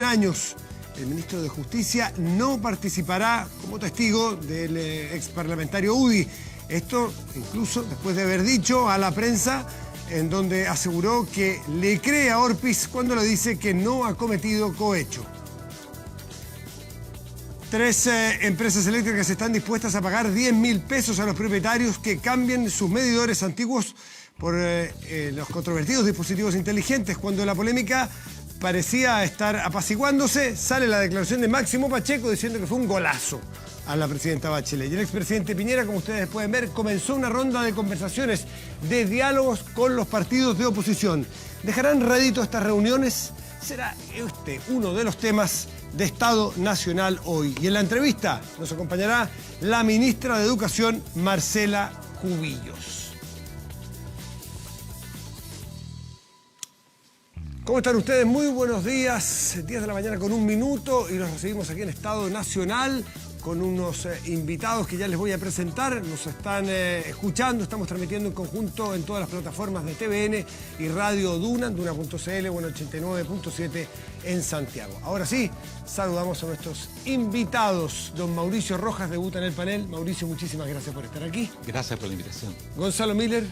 años. El ministro de Justicia no participará como testigo del ex parlamentario UDI. Esto incluso después de haber dicho a la prensa, en donde aseguró que le cree a Orpiz cuando le dice que no ha cometido cohecho. 3 empresas eléctricas están dispuestas a pagar 10.000 pesos a los propietarios que cambien sus medidores antiguos por los controvertidos dispositivos inteligentes. Cuando la polémica parecía estar apaciguándose, sale la declaración de Máximo Pacheco diciendo que fue un golazo a la presidenta Bachelet. Y el expresidente Piñera, como ustedes pueden ver, comenzó una ronda de conversaciones, de diálogos con los partidos de oposición. ¿Dejarán rédito estas reuniones? Será este uno de los temas de Estado Nacional hoy. Y en la entrevista nos acompañará la ministra de Educación, Marcela Cubillos. ¿Cómo están ustedes? Muy buenos días. 10 de la mañana con 1 minuto y los recibimos aquí en Estado Nacional con unos invitados que ya les voy a presentar. Nos están escuchando, estamos transmitiendo en conjunto en todas las plataformas de TVN y Radio Duna, Duna.cl o en 89.7 en Santiago. Ahora sí, saludamos a nuestros invitados. Don Mauricio Rojas debuta en el panel. Mauricio, muchísimas gracias por estar aquí. Gracias por la invitación. Gonzalo Miller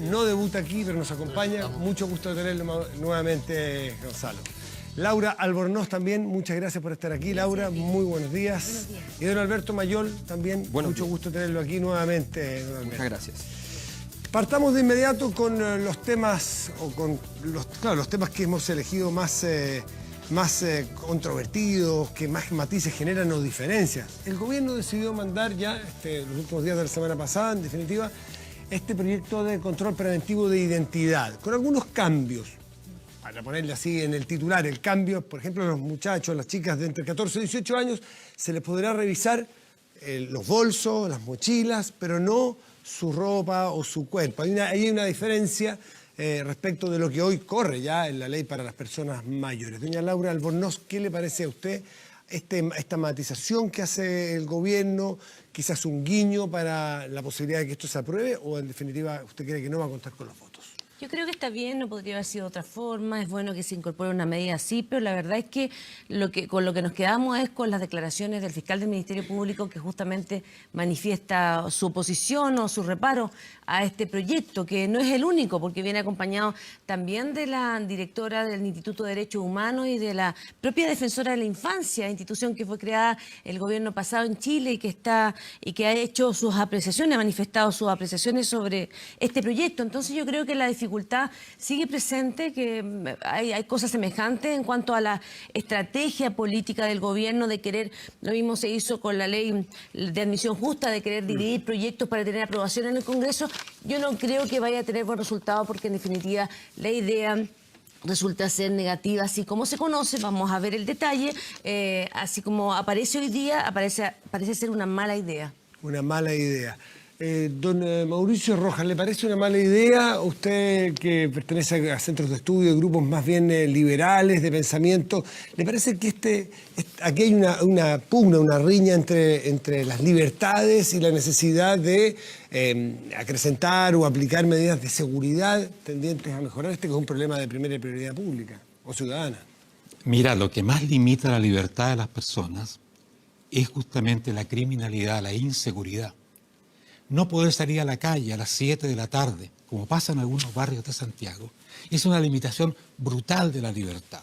no debuta aquí, pero nos acompaña. Mucho gusto de tenerlo nuevamente, Gonzalo. Laura Albornoz también, muchas gracias por estar aquí. Laura, muy buenos días. Buenos días. Y don Alberto Mayol también, mucho gusto tenerlo aquí nuevamente. Muchas gracias. Partamos de inmediato con los temas, o con los temas que hemos elegido más controvertidos, que más matices generan o diferencias. El gobierno decidió mandar ya, los últimos días de la semana pasada, en definitiva, este proyecto de control preventivo de identidad, con algunos cambios. Para ponerle así en el titular, el cambio, por ejemplo, a los muchachos, las chicas de entre 14 y 18 años, se les podrá revisar los bolsos, las mochilas, pero no su ropa o su cuerpo. Ahí hay una diferencia respecto de lo que hoy corre ya en la ley para las personas mayores. Doña Laura Albornoz, ¿qué le parece a usted esta matización que hace el gobierno? Quizás un guiño para la posibilidad de que esto se apruebe, o en definitiva usted cree que no va a contar con los votos. Yo creo que está bien, no podría haber sido de otra forma, es bueno que se incorpore una medida así, pero la verdad es que con lo que nos quedamos es con las declaraciones del fiscal del Ministerio Público, que justamente manifiesta su oposición o su reparo a este proyecto, que no es el único, porque viene acompañado también de la directora del Instituto de Derechos Humanos y de la propia defensora de la infancia, institución que fue creada el gobierno pasado en Chile y que ha hecho sus apreciaciones, ha manifestado sus apreciaciones sobre este proyecto. Entonces yo creo que la dificultad sigue presente, que hay cosas semejantes en cuanto a la estrategia política del gobierno de querer, lo mismo se hizo con la ley de admisión justa, de querer dividir proyectos para tener aprobación en el Congreso. Yo no creo que vaya a tener buen resultado, porque en definitiva la idea resulta ser negativa, así como se conoce. Vamos a ver el detalle, así como aparece hoy día, parece ser una mala idea. Una mala idea. Don Mauricio Rojas, ¿le parece una mala idea? Usted que pertenece a centros de estudio, grupos más bien liberales de pensamiento, ¿le parece que aquí hay una pugna, una riña entre las libertades y la necesidad de acrecentar o aplicar medidas de seguridad tendientes a mejorar que es un problema de primera prioridad pública o ciudadana? Mira, lo que más limita la libertad de las personas es justamente la criminalidad, la inseguridad. No poder salir a la calle a las 7 de la tarde, como pasa en algunos barrios de Santiago, es una limitación brutal de la libertad.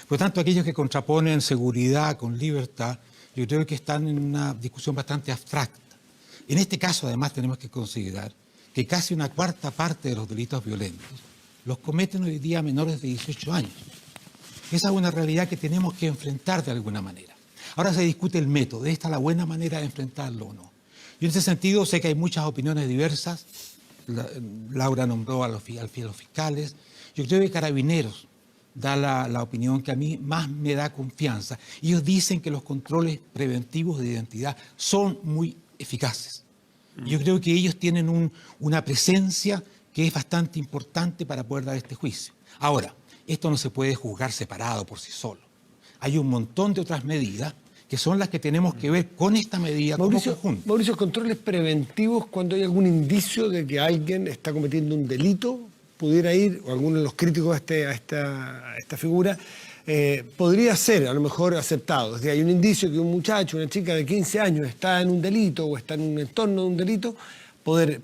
Por lo tanto, aquellos que contraponen seguridad con libertad, yo creo que están en una discusión bastante abstracta. En este caso, además, tenemos que considerar que casi una cuarta parte de los delitos violentos los cometen hoy día menores de 18 años. Esa es una realidad que tenemos que enfrentar de alguna manera. Ahora se discute el método, ¿esta es la buena manera de enfrentarlo o no? Yo en ese sentido sé que hay muchas opiniones diversas. Laura nombró a los fiscales. Yo creo que Carabineros da la opinión que a mí más me da confianza. Ellos dicen que los controles preventivos de identidad son muy eficaces. Yo creo que ellos tienen una presencia que es bastante importante para poder dar este juicio. Ahora, esto no se puede juzgar separado por sí solo. Hay un montón de otras medidas que son las que tenemos que ver con esta medida como conjunto. Mauricio, controles preventivos cuando hay algún indicio de que alguien está cometiendo un delito, pudiera ir, o alguno de los críticos a esta figura, podría ser a lo mejor aceptado. Es decir, hay un indicio que un muchacho, una chica de 15 años está en un delito o está en un entorno de un delito,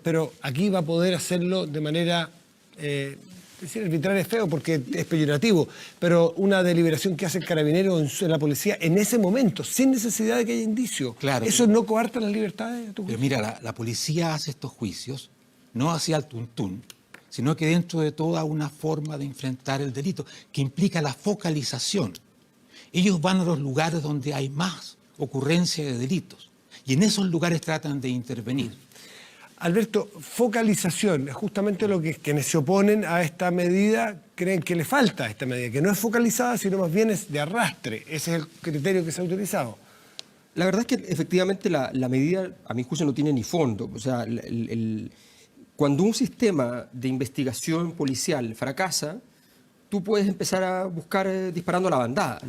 pero aquí va a poder hacerlo de manera, decir arbitraria es feo porque es peyorativo, pero una deliberación que hace el carabinero en la policía en ese momento, sin necesidad de que haya indicio. Claro. ¿Eso no coarta las libertades? Pero mira, la policía hace estos juicios no hacia el tuntún, sino que dentro de toda una forma de enfrentar el delito, que implica la focalización. Ellos van a los lugares donde hay más ocurrencia de delitos, y en esos lugares tratan de intervenir. Alberto, focalización, es justamente lo que quienes se oponen a esta medida creen que le falta a esta medida, que no es focalizada, sino más bien es de arrastre. Ese es el criterio que se ha utilizado. La verdad es que efectivamente la medida, a mi juicio, no tiene ni fondo. O sea, cuando un sistema de investigación policial fracasa, tú puedes empezar a buscar disparando a la bandada,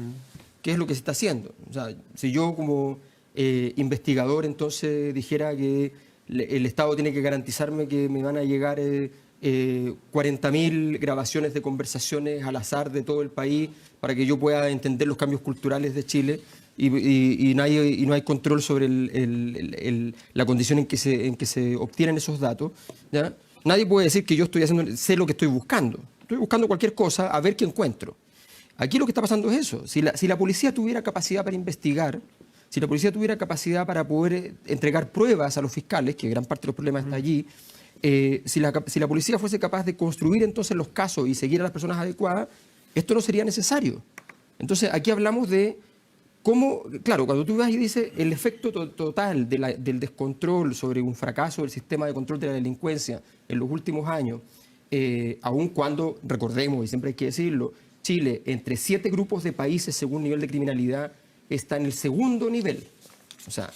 que es lo que se está haciendo. O sea, si yo como investigador entonces dijera que el Estado tiene que garantizarme que me van a llegar 40.000 grabaciones de conversaciones al azar de todo el país para que yo pueda entender los cambios culturales de Chile, y no hay control sobre la condición en que se obtienen esos datos, ¿ya? Nadie puede decir que yo sé lo que estoy buscando. Estoy buscando cualquier cosa a ver qué encuentro. Aquí lo que está pasando es eso. Si la policía tuviera capacidad para investigar, si la policía tuviera capacidad para poder entregar pruebas a los fiscales, que gran parte de los problemas está allí, si la policía fuese capaz de construir entonces los casos y seguir a las personas adecuadas, esto no sería necesario. Entonces aquí hablamos de cómo, claro, cuando tú vas y dices el efecto total del descontrol sobre un fracaso del sistema de control de la delincuencia en los últimos años, aun cuando, recordemos, y siempre hay que decirlo, Chile, entre 7 grupos de países según nivel de criminalidad, está en el segundo nivel. O sea,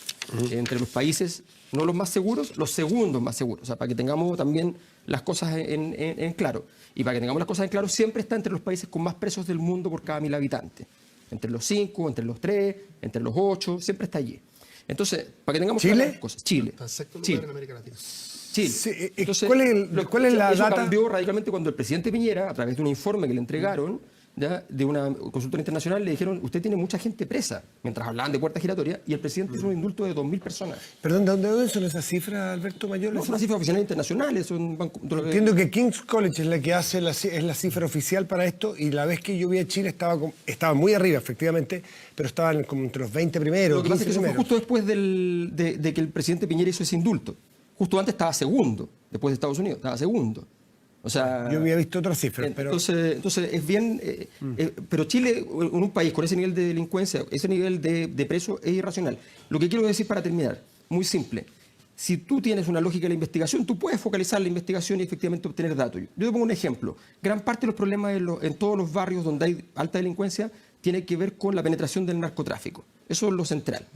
entre los países, no los más seguros, los segundos más seguros. O sea, para que tengamos también las cosas en claro. Y para que tengamos las cosas en claro, siempre está entre los países con más presos del mundo por cada 1.000 habitantes. Entre los 5, entre los 3, entre los 8, siempre está allí. Entonces, para que tengamos ¿Chile? Las cosas. Chile. Está en sexto lugar Chile. en América Latina. Chile. Sí, Entonces, ¿cuál es la eso data? cambió radicalmente cuando el presidente Piñera, a través de un informe que le entregaron, ¿ya?, de una consultora internacional, le dijeron: usted tiene mucha gente presa, mientras hablaban de puerta giratoria, y el presidente hizo un indulto de 2.000 personas. Perdón, ¿de dónde son esas cifras, Alberto Mayor? No son las cifras oficiales internacionales, son Entiendo que King's College es la que hace es la cifra oficial para esto, y la vez que yo vi a Chile estaba muy arriba, efectivamente, pero estaban como entre los 20 primeros. Lo que pasa es que eso fue primeros. justo después de que el presidente Piñera hizo ese indulto. Justo antes estaba segundo, después de Estados Unidos, estaba segundo. O sea, Yo había visto otras cifras, pero... Entonces es bien... pero Chile, en un país con ese nivel de delincuencia, ese nivel de preso, es irracional. Lo que quiero decir para terminar, muy simple. Si tú tienes una lógica de la investigación, tú puedes focalizar la investigación y efectivamente obtener datos. Yo te pongo un ejemplo. Gran parte de los problemas en todos los barrios donde hay alta delincuencia tiene que ver con la penetración del narcotráfico. Eso es lo central.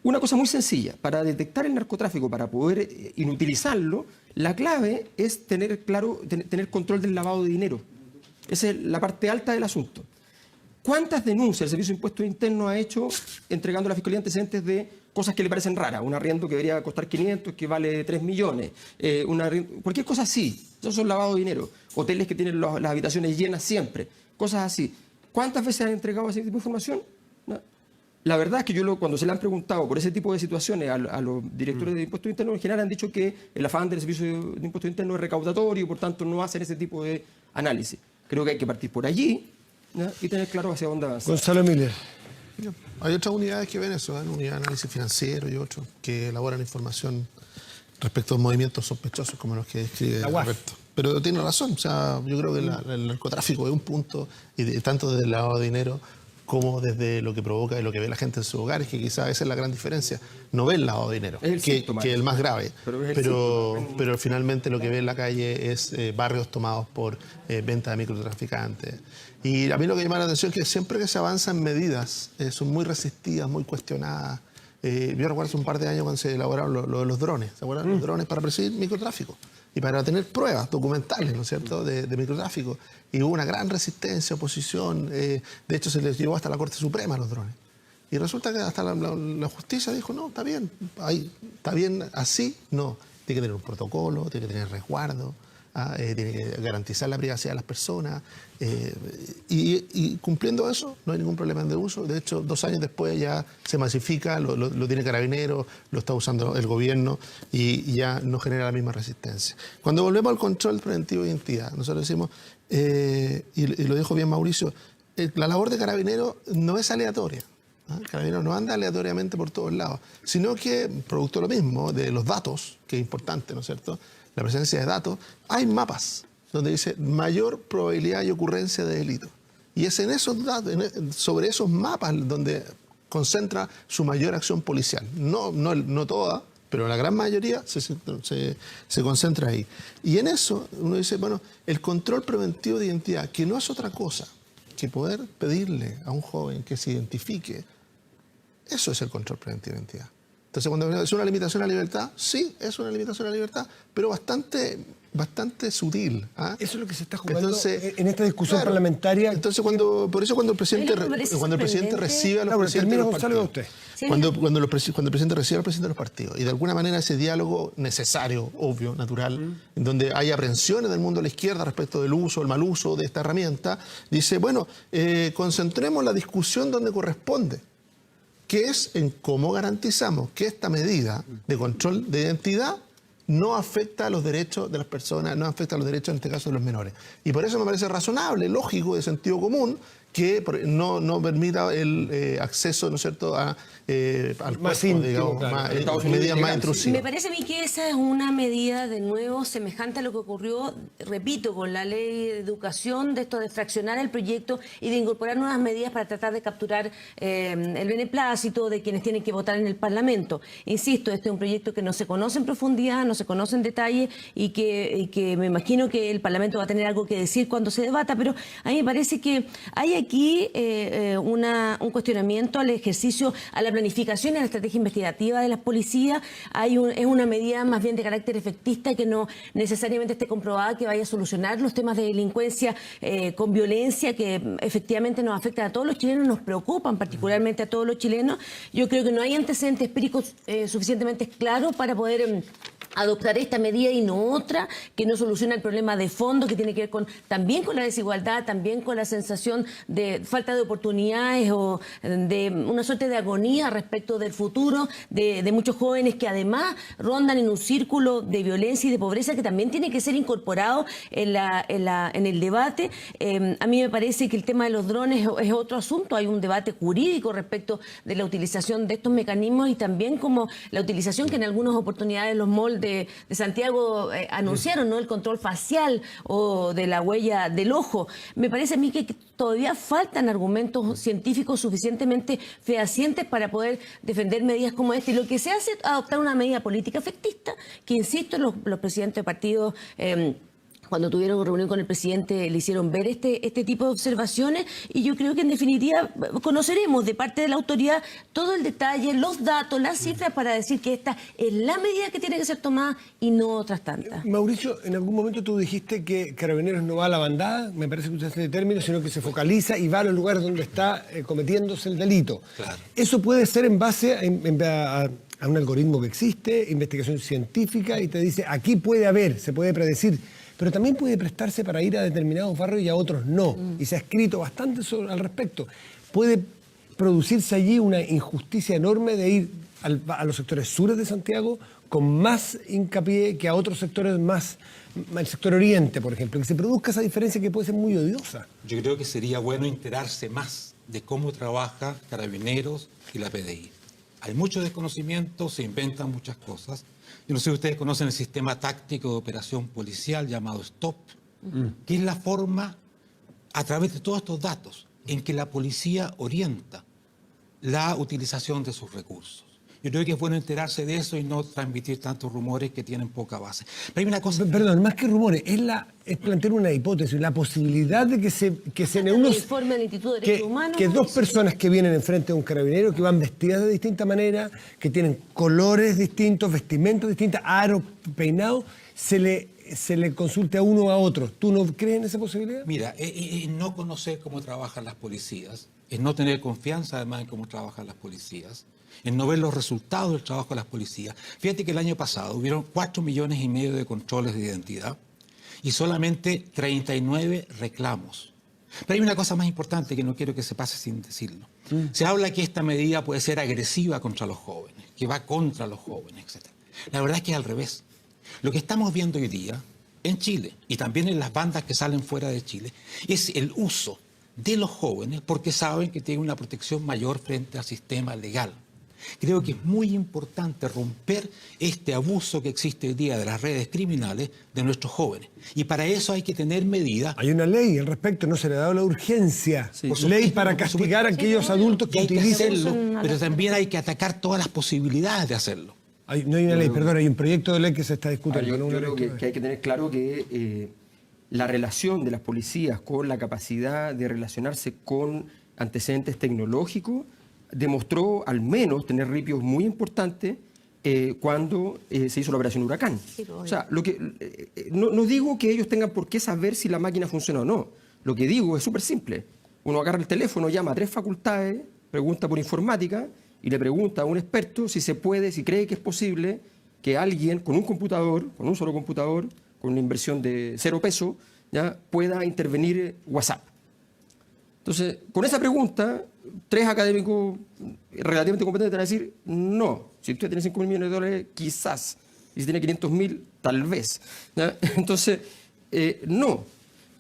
Una cosa muy sencilla, para detectar el narcotráfico, para poder inutilizarlo, la clave es tener control del lavado de dinero. Esa es la parte alta del asunto. ¿Cuántas denuncias el Servicio de Impuestos Internos ha hecho entregando a la Fiscalía antecedentes de cosas que le parecen raras? Un arriendo que debería costar 500, que vale 3 millones. Cualquier cosa así. Eso son lavado de dinero. Hoteles que tienen las habitaciones llenas siempre. Cosas así. ¿Cuántas veces han entregado ese tipo de información? No. La verdad es que cuando se le han preguntado por ese tipo de situaciones a los directores de impuestos internos, en general han dicho que el afán del Servicio de Impuestos Internos es recaudatorio y por tanto no hacen ese tipo de análisis. Creo que hay que partir por allí, ¿no?, y tener claro hacia dónde avanzar. Gonzalo Miller. Hay otras unidades que ven eso, unidad de análisis financiero y otros que elaboran información respecto a movimientos sospechosos como los que describe Alberto. Pero tiene razón, o sea, yo creo que el narcotráfico es un punto, y tanto desde el lavado de dinero como desde lo que provoca y lo que ve la gente en sus hogares, que quizás esa es la gran diferencia. No ve el lavado de dinero, que es el más grave, pero finalmente lo que ve en la calle es barrios tomados por venta de microtraficantes. Y a mí lo que llama la atención es que siempre que se avanzan medidas, son muy resistidas, muy cuestionadas. Yo recuerdo hace un par de años cuando se elaboraron lo de los drones. ¿Se acuerdan? Los drones para perseguir microtráfico y para tener pruebas documentales, ¿no es cierto?, de microtráfico. Y hubo una gran resistencia, oposición. De hecho, se les llevó hasta la Corte Suprema a los drones. Y resulta que hasta la justicia dijo: no, está bien así, no. Tiene que tener un protocolo, tiene que tener resguardo. tiene que garantizar la privacidad de las personas, y cumpliendo eso no hay ningún problema de uso. De hecho, 2 años después ya se masifica, lo tiene Carabineros, lo está usando el gobierno y ya no genera la misma resistencia. Cuando volvemos al control preventivo de identidad, nosotros decimos, y lo dijo bien Mauricio, la labor de Carabineros no es aleatoria. Carabineros no anda aleatoriamente por todos lados, sino que, producto de lo mismo, de los datos, que es importante, ¿no es cierto?, la presencia de datos, hay mapas donde dice mayor probabilidad y ocurrencia de delito. Y es en esos datos, sobre esos mapas donde concentra su mayor acción policial. No toda, pero la gran mayoría se concentra ahí. Y en eso uno dice, bueno, el control preventivo de identidad, que no es otra cosa que poder pedirle a un joven que se identifique, eso es el control preventivo de identidad. Entonces, cuando es una limitación a la libertad, sí, es una limitación a la libertad, pero bastante sutil. Eso es lo que se está jugando en esta discusión parlamentaria. Entonces, por eso cuando el presidente recibe a los presidentes de los partidos, cuando el presidente recibe al presidente de los partidos, y de alguna manera ese diálogo necesario, obvio, natural, en donde hay aprensiones del mundo de la izquierda respecto del uso, el mal uso de esta herramienta, dice, bueno, concentremos la discusión donde corresponde, que es en cómo garantizamos que esta medida de control de identidad no afecta a los derechos de las personas, no afecta a los derechos, en este caso, de los menores. Y por eso me parece razonable, lógico, de sentido común, que no permita el acceso, ¿no es cierto?, al más cuerpo, íntimo, digamos, medidas más intrusivas. Me parece a mí que esa es una medida, de nuevo, semejante a lo que ocurrió, repito, con la ley de educación, de esto de fraccionar el proyecto y de incorporar nuevas medidas para tratar de capturar el beneplácito de quienes tienen que votar en el Parlamento. Insisto, este es un proyecto que no se conoce en profundidad, no se conoce en detalle y que me imagino que el Parlamento va a tener algo que decir cuando se debata, pero a mí me parece que hay aquí un cuestionamiento al ejercicio, a la planificación y a la estrategia investigativa de las policías. Es una medida más bien de carácter efectista que no necesariamente esté comprobada que vaya a solucionar los temas de delincuencia con violencia que efectivamente nos afectan a todos los chilenos, nos preocupan particularmente a todos los chilenos. Yo creo que no hay antecedentes empíricos suficientemente claros para poder adoptar esta medida y no otra, que no soluciona el problema de fondo, que tiene que ver también con la desigualdad, también con la sensación de falta de oportunidades o de una suerte de agonía respecto del futuro de muchos jóvenes que además rondan en un círculo de violencia y de pobreza que también tiene que ser incorporado en el debate. A mí me parece que el tema de los drones es otro asunto. Hay un debate jurídico respecto de la utilización de estos mecanismos y también como la utilización que en algunas oportunidades los malls de Santiago anunciaron, ¿no?, el control facial o de la huella del ojo. Me parece a mí que todavía faltan argumentos científicos suficientemente fehacientes para poder defender medidas como esta. Y lo que se hace es adoptar una medida política efectista, que insisto, los presidentes de partidos cuando tuvieron reunión con el presidente le hicieron ver este tipo de observaciones, y yo creo que en definitiva conoceremos de parte de la autoridad todo el detalle, los datos, las cifras para decir que esta es la medida que tiene que ser tomada y no otras tantas. Mauricio, en algún momento tú dijiste que Carabineros no va a la bandada, me parece que usaste el término, sino que se focaliza y va a los lugares donde está cometiéndose el delito. Claro. Eso puede ser en base a un algoritmo que existe, investigación científica, y te dice, aquí puede haber, se puede predecir, pero también puede prestarse para ir a determinados barrios y a otros no. Y se ha escrito bastante al respecto. Puede producirse allí una injusticia enorme de ir a los sectores sures de Santiago con más hincapié que a otros sectores más, el sector oriente, por ejemplo, que se produzca esa diferencia que puede ser muy odiosa. Yo creo que sería bueno enterarse más de cómo trabaja Carabineros y la PDI. Hay mucho desconocimiento, se inventan muchas cosas. Yo no sé si ustedes conocen el sistema táctico de operación policial llamado STOP, que es la forma, a través de todos estos datos, en que la policía orienta la utilización de sus recursos. Yo creo que es bueno enterarse de eso y no transmitir tantos rumores que tienen poca base. Pero hay una cosa... Perdón, más que rumores, es plantear una hipótesis, la posibilidad de que dos personas que vienen enfrente de un carabinero, que van vestidas de distinta manera, que tienen colores distintos, vestimentas distintas, aros, peinados, se le consulte a uno o a otro. ¿Tú no crees en esa posibilidad? Mira, no conocer cómo trabajan las policías, es no tener confianza además en cómo trabajan las policías, en no ver los resultados del trabajo de las policías. Fíjate que el año pasado hubieron 4,5 millones de controles de identidad y solamente 39 reclamos. Pero hay una cosa más importante que no quiero que se pase sin decirlo. Se habla que esta medida puede ser agresiva contra los jóvenes, que va contra los jóvenes, etc. La verdad es que es al revés. Lo que estamos viendo hoy día en Chile y también en las bandas que salen fuera de Chile es el uso de los jóvenes porque saben que tienen una protección mayor frente al sistema legal. Creo que es muy importante romper este abuso que existe hoy día de las redes criminales de nuestros jóvenes. Y para eso hay que tener medidas. Hay una ley al respecto, no se le ha dado la urgencia. Sí. Por ley para castigar a aquellos adultos que Y hay que utilizan... hacerlo, pero también hay que atacar todas las posibilidades de hacerlo. No hay una ley, perdón, hay un proyecto de ley que se está discutiendo. Yo no una creo ley que hay que tener claro que la relación de las policías con la capacidad de relacionarse con antecedentes tecnológicos demostró al menos tener ripios muy importantes cuando se hizo la operación Huracán. O sea, no digo que ellos tengan por qué saber si la máquina funciona o no. Lo que digo es súper simple. Uno agarra el teléfono, llama a 3 facultades, pregunta por informática y le pregunta a un experto si se puede, si cree que es posible que alguien con un computador, con un solo computador, con una inversión de 0 pesos, ya pueda intervenir WhatsApp. Entonces, con esa pregunta, 3 académicos relativamente competentes van a decir no. Si usted tiene 5.000 millones de dólares, quizás. Y si tiene 500.000, tal vez. ¿Ya? Entonces, no.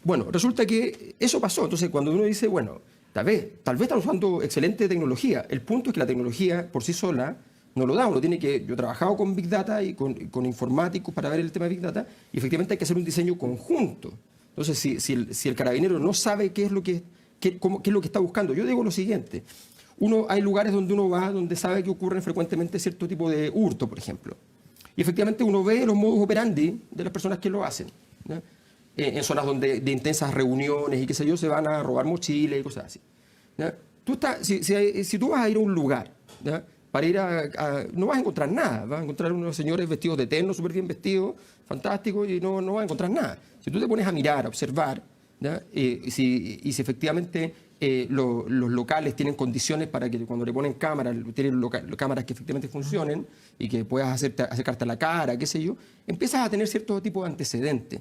Bueno, resulta que eso pasó. Entonces, cuando uno dice, bueno, tal vez están usando excelente tecnología. El punto es que la tecnología por sí sola no lo da. Uno tiene que... Yo he trabajado con Big Data y con informáticos para ver el tema de Big Data y efectivamente hay que hacer un diseño conjunto. Entonces, si el carabinero no sabe qué es lo que está buscando. Yo digo lo siguiente, hay lugares donde uno va donde sabe que ocurren frecuentemente cierto tipo de hurto, por ejemplo. Y efectivamente uno ve los modus operandi de las personas que lo hacen, ¿no? En zonas donde de intensas reuniones y qué sé yo, se van a robar mochilas y cosas así, ¿no? Si tú vas a ir a un lugar, ¿no? Para ir no vas a encontrar nada, vas a encontrar unos señores vestidos de terno, súper bien vestidos, fantásticos, y no vas a encontrar nada. Si tú te pones a mirar, a observar, ¿ya? Si efectivamente los locales tienen condiciones para que cuando le ponen cámaras, tienen cámaras que efectivamente funcionen y que puedas acercarte a la cara, qué sé yo, empiezas a tener cierto tipo de antecedentes.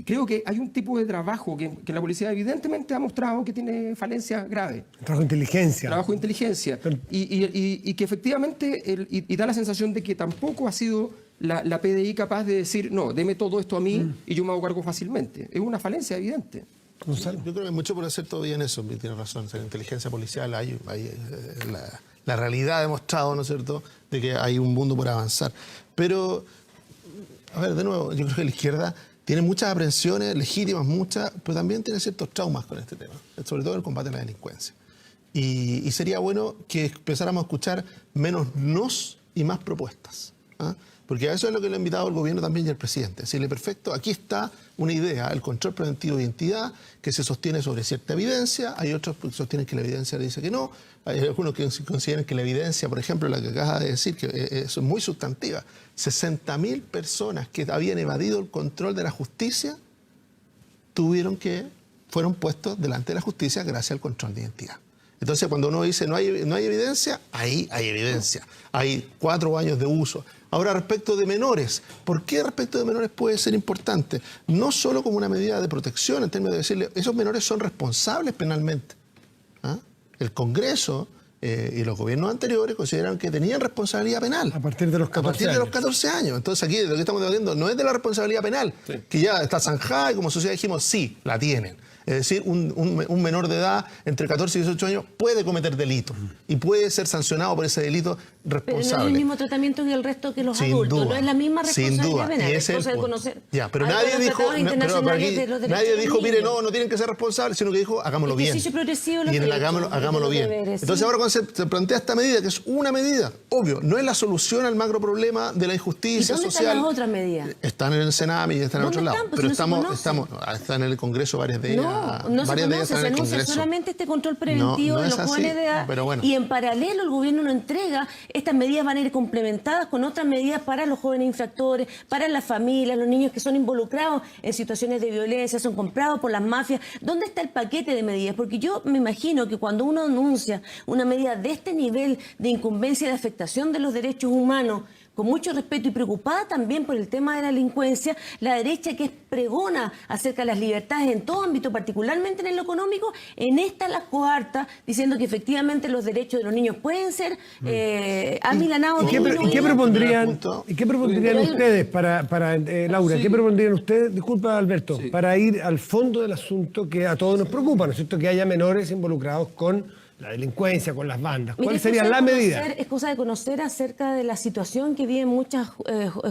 Creo que hay un tipo de trabajo que la policía evidentemente ha mostrado que tiene falencias graves. Trabajo de inteligencia. Trabajo de inteligencia. Y que efectivamente y da la sensación de que tampoco ha sido la PDI capaz de decir, no, deme todo esto a mí y yo me hago cargo fácilmente. Es una falencia evidente. Yo creo que hay mucho por hacer todavía en eso, tiene razón. En la inteligencia policial la realidad ha demostrado, ¿no es cierto?, de que hay un mundo por avanzar. Pero, a ver, de nuevo, yo creo que la izquierda tiene muchas aprensiones, legítimas muchas, pero también tiene ciertos traumas con este tema, sobre todo el combate a la delincuencia. Y sería bueno que empezáramos a escuchar menos nos y más propuestas, ¿ah? Porque a eso es lo que le ha invitado el gobierno también y el presidente. Decirle, perfecto, aquí está una idea, el control preventivo de identidad, que se sostiene sobre cierta evidencia. Hay otros que sostienen que la evidencia le dice que no. Hay algunos que consideran que la evidencia, por ejemplo, la que acabas de decir, que eso es muy sustantiva. 60.000 personas que habían evadido el control de la justicia fueron puestos delante de la justicia gracias al control de identidad. Entonces, cuando uno dice no hay evidencia, ahí hay evidencia. Hay 4 años de uso. Ahora, respecto de menores, ¿por qué respecto de menores puede ser importante? No solo como una medida de protección, en términos de decirle, esos menores son responsables penalmente. ¿Ah? El Congreso y los gobiernos anteriores consideraron que tenían responsabilidad penal. A partir de los 14 años. A partir de los 14 años. Entonces, aquí lo que estamos debatiendo no es de la responsabilidad penal, que ya está zanjada y como sociedad dijimos, sí, la tienen. Es decir, un menor de edad entre 14 y 18 años puede cometer delito y puede ser sancionado por ese delito responsable. Pero no es el mismo tratamiento que el resto que los sin adultos, duda, no es la misma responsabilidad sin duda. penal. Y ese es el punto. Conocer, pero nadie dijo, mire, no tienen que ser responsables, sino que dijo, hagámoslo bien. Y en el hagámoslo bien. Entonces ahora cuando se plantea esta medida, que es una medida, obvio, no es la solución al macro problema de la injusticia social. ¿Y dónde están las otras medidas? Están en el Sename y están en otros lados. Pero están en el Congreso varias de ellas. No se conoce, se anuncia solamente este control preventivo de los jóvenes de edad y en paralelo el gobierno no entrega, estas medidas van a ir complementadas con otras medidas para los jóvenes infractores, para las familias, los niños que son involucrados en situaciones de violencia, son comprados por las mafias. ¿Dónde está el paquete de medidas? Porque yo me imagino que cuando uno anuncia una medida de este nivel de incumbencia de afectación de los derechos humanos, con mucho respeto y preocupada también por el tema de la delincuencia, la derecha que es pregona acerca de las libertades en todo ámbito, particularmente en lo económico, en esta la coarta, diciendo que efectivamente los derechos de los niños pueden ser amilanados. ¿Y qué propondrían ustedes Laura, qué propondrían ustedes, disculpa Alberto, para ir al fondo del asunto que a todos nos preocupa, ¿no es cierto? Que haya menores involucrados con la delincuencia, con las bandas. ¿Cuál sería la medida? Es cosa de conocer acerca de la situación que viven muchas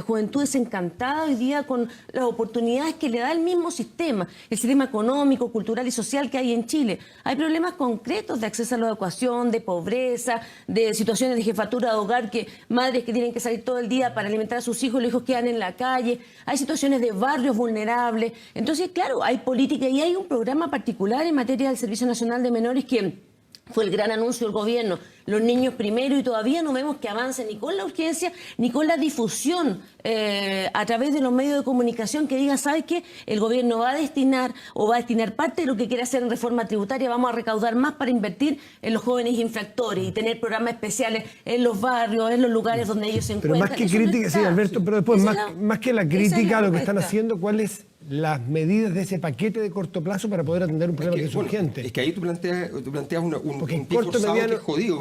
juventudes encantadas hoy día con las oportunidades que le da el mismo sistema, el sistema económico, cultural y social que hay en Chile. Hay problemas concretos de acceso a la educación, de pobreza, de situaciones de jefatura de hogar, que madres que tienen que salir todo el día para alimentar a sus hijos, los hijos quedan en la calle. Hay situaciones de barrios vulnerables. Entonces, claro, hay política y hay un programa particular en materia del Servicio Nacional de Menores que fue el gran anuncio del gobierno, los niños primero, y todavía no vemos que avance ni con la urgencia ni con la difusión a través de los medios de comunicación que diga, ¿sabe qué? El gobierno va a destinar parte de lo que quiere hacer en reforma tributaria, vamos a recaudar más para invertir en los jóvenes infractores y tener programas especiales en los barrios, en los lugares donde ellos se encuentran. Pero más que crítica, sí, Alberto, pero después, más que la crítica, lo que están haciendo, ¿cuál es las medidas de ese paquete de corto plazo para poder atender un problema que es urgente? Es que ahí tú planteas un pie forzado que es jodido,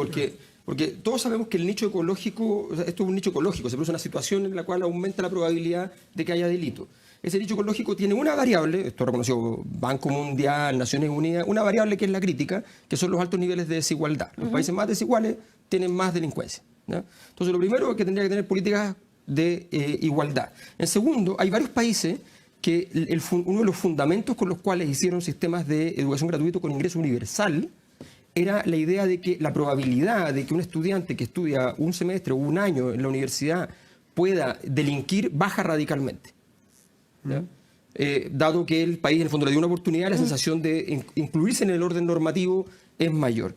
porque todos sabemos que el nicho ecológico, o sea, esto es un nicho ecológico, se produce una situación en la cual aumenta la probabilidad de que haya delito. Ese nicho ecológico tiene una variable, esto reconoció Banco Mundial, Naciones Unidas, una variable que es la crítica, que son los altos niveles de desigualdad. Los países más desiguales tienen más delincuencia, ¿no? Entonces, lo primero es que tendría que tener políticas de igualdad. En segundo, hay varios países que uno de los fundamentos con los cuales hicieron sistemas de educación gratuito con ingreso universal era la idea de que la probabilidad de que un estudiante que estudia un semestre o un año en la universidad pueda delinquir baja radicalmente. Dado que el país en el fondo le dio una oportunidad, la sensación de incluirse en el orden normativo es mayor.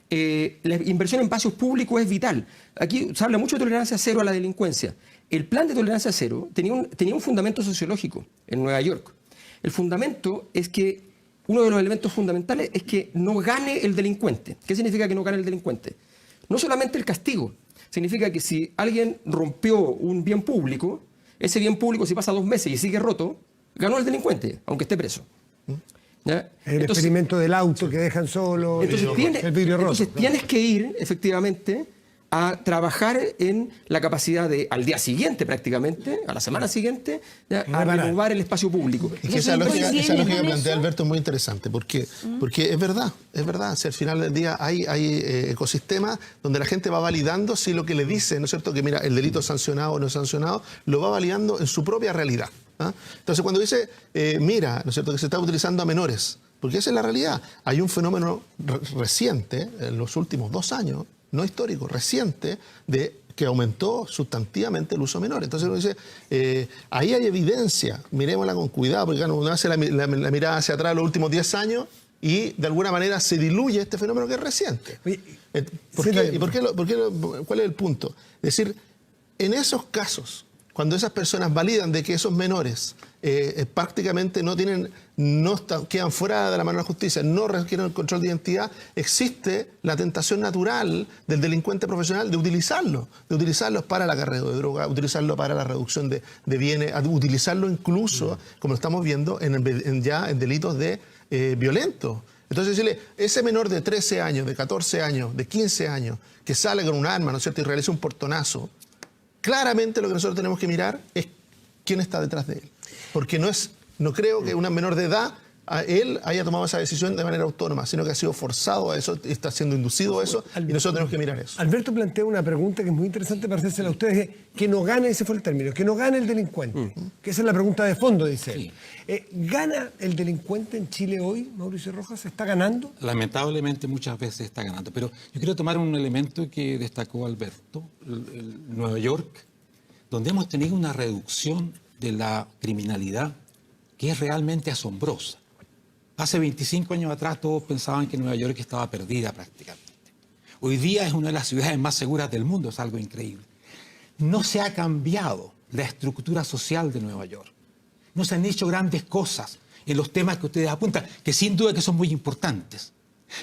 La inversión en espacios públicos es vital. Aquí se habla mucho de tolerancia cero a la delincuencia. El plan de tolerancia cero tenía un fundamento sociológico en Nueva York. El fundamento es que uno de los elementos fundamentales es que no gane el delincuente. ¿Qué significa que no gane el delincuente? No solamente el castigo. Significa que si alguien rompió un bien público, ese bien público, si pasa 2 meses y sigue roto, ganó el delincuente, aunque esté preso. ¿Ya? El experimento del auto que dejan solo, el vidrio roto. Entonces tienes que ir, efectivamente, a trabajar en la capacidad de, al día siguiente prácticamente, a la semana siguiente, a renovar el espacio público. Es que esa lógica que plantea Alberto es muy interesante, porque es verdad, si al final del día hay ecosistemas donde la gente va validando si lo que le dice, ¿no es cierto?, que mira, el delito sancionado o no sancionado, lo va validando en su propia realidad. ¿Ah? Entonces, cuando dice, mira, ¿no es cierto?, que se está utilizando a menores, porque esa es la realidad. Hay un fenómeno reciente, en los últimos 2 años, no histórico, reciente, de que aumentó sustantivamente el uso menor. Entonces uno dice, ahí hay evidencia, miremosla con cuidado, porque uno hace la mirada hacia atrás los últimos 10 años y de alguna manera se diluye este fenómeno que es reciente. ¿Cuál es el punto? Es decir, en esos casos, cuando esas personas validan de que esos menores prácticamente quedan fuera de la mano de la justicia, no requieren el control de identidad, existe la tentación natural del delincuente profesional de utilizarlos para el acarreo de droga, utilizarlo para la reducción de bienes, utilizarlo incluso, como estamos viendo, en delitos de violentos. Entonces, decirle, ese menor de 13 años, de 14 años, de 15 años, que sale con un arma, ¿no es cierto?, y realiza un portonazo, claramente lo que nosotros tenemos que mirar es quién está detrás de él. Porque no creo que una menor de edad, él haya tomado esa decisión de manera autónoma, sino que ha sido forzado a eso, está siendo inducido a eso, y nosotros tenemos que mirar eso. Alberto plantea una pregunta que es muy interesante para hacérsela a ustedes, que no gane, ese fue el término, que no gane el delincuente. Que esa es la pregunta de fondo, dice él. ¿Gana el delincuente en Chile hoy, Mauricio Rojas? ¿Está ganando? Lamentablemente muchas veces está ganando, pero yo quiero tomar un elemento que destacó Alberto, Nueva York, donde hemos tenido una reducción de la criminalidad que es realmente asombrosa. Hace 25 años atrás todos pensaban que Nueva York estaba perdida prácticamente. Hoy día es una de las ciudades más seguras del mundo, es algo increíble. No se ha cambiado la estructura social de Nueva York. No se han hecho grandes cosas en los temas que ustedes apuntan, que sin duda que son muy importantes.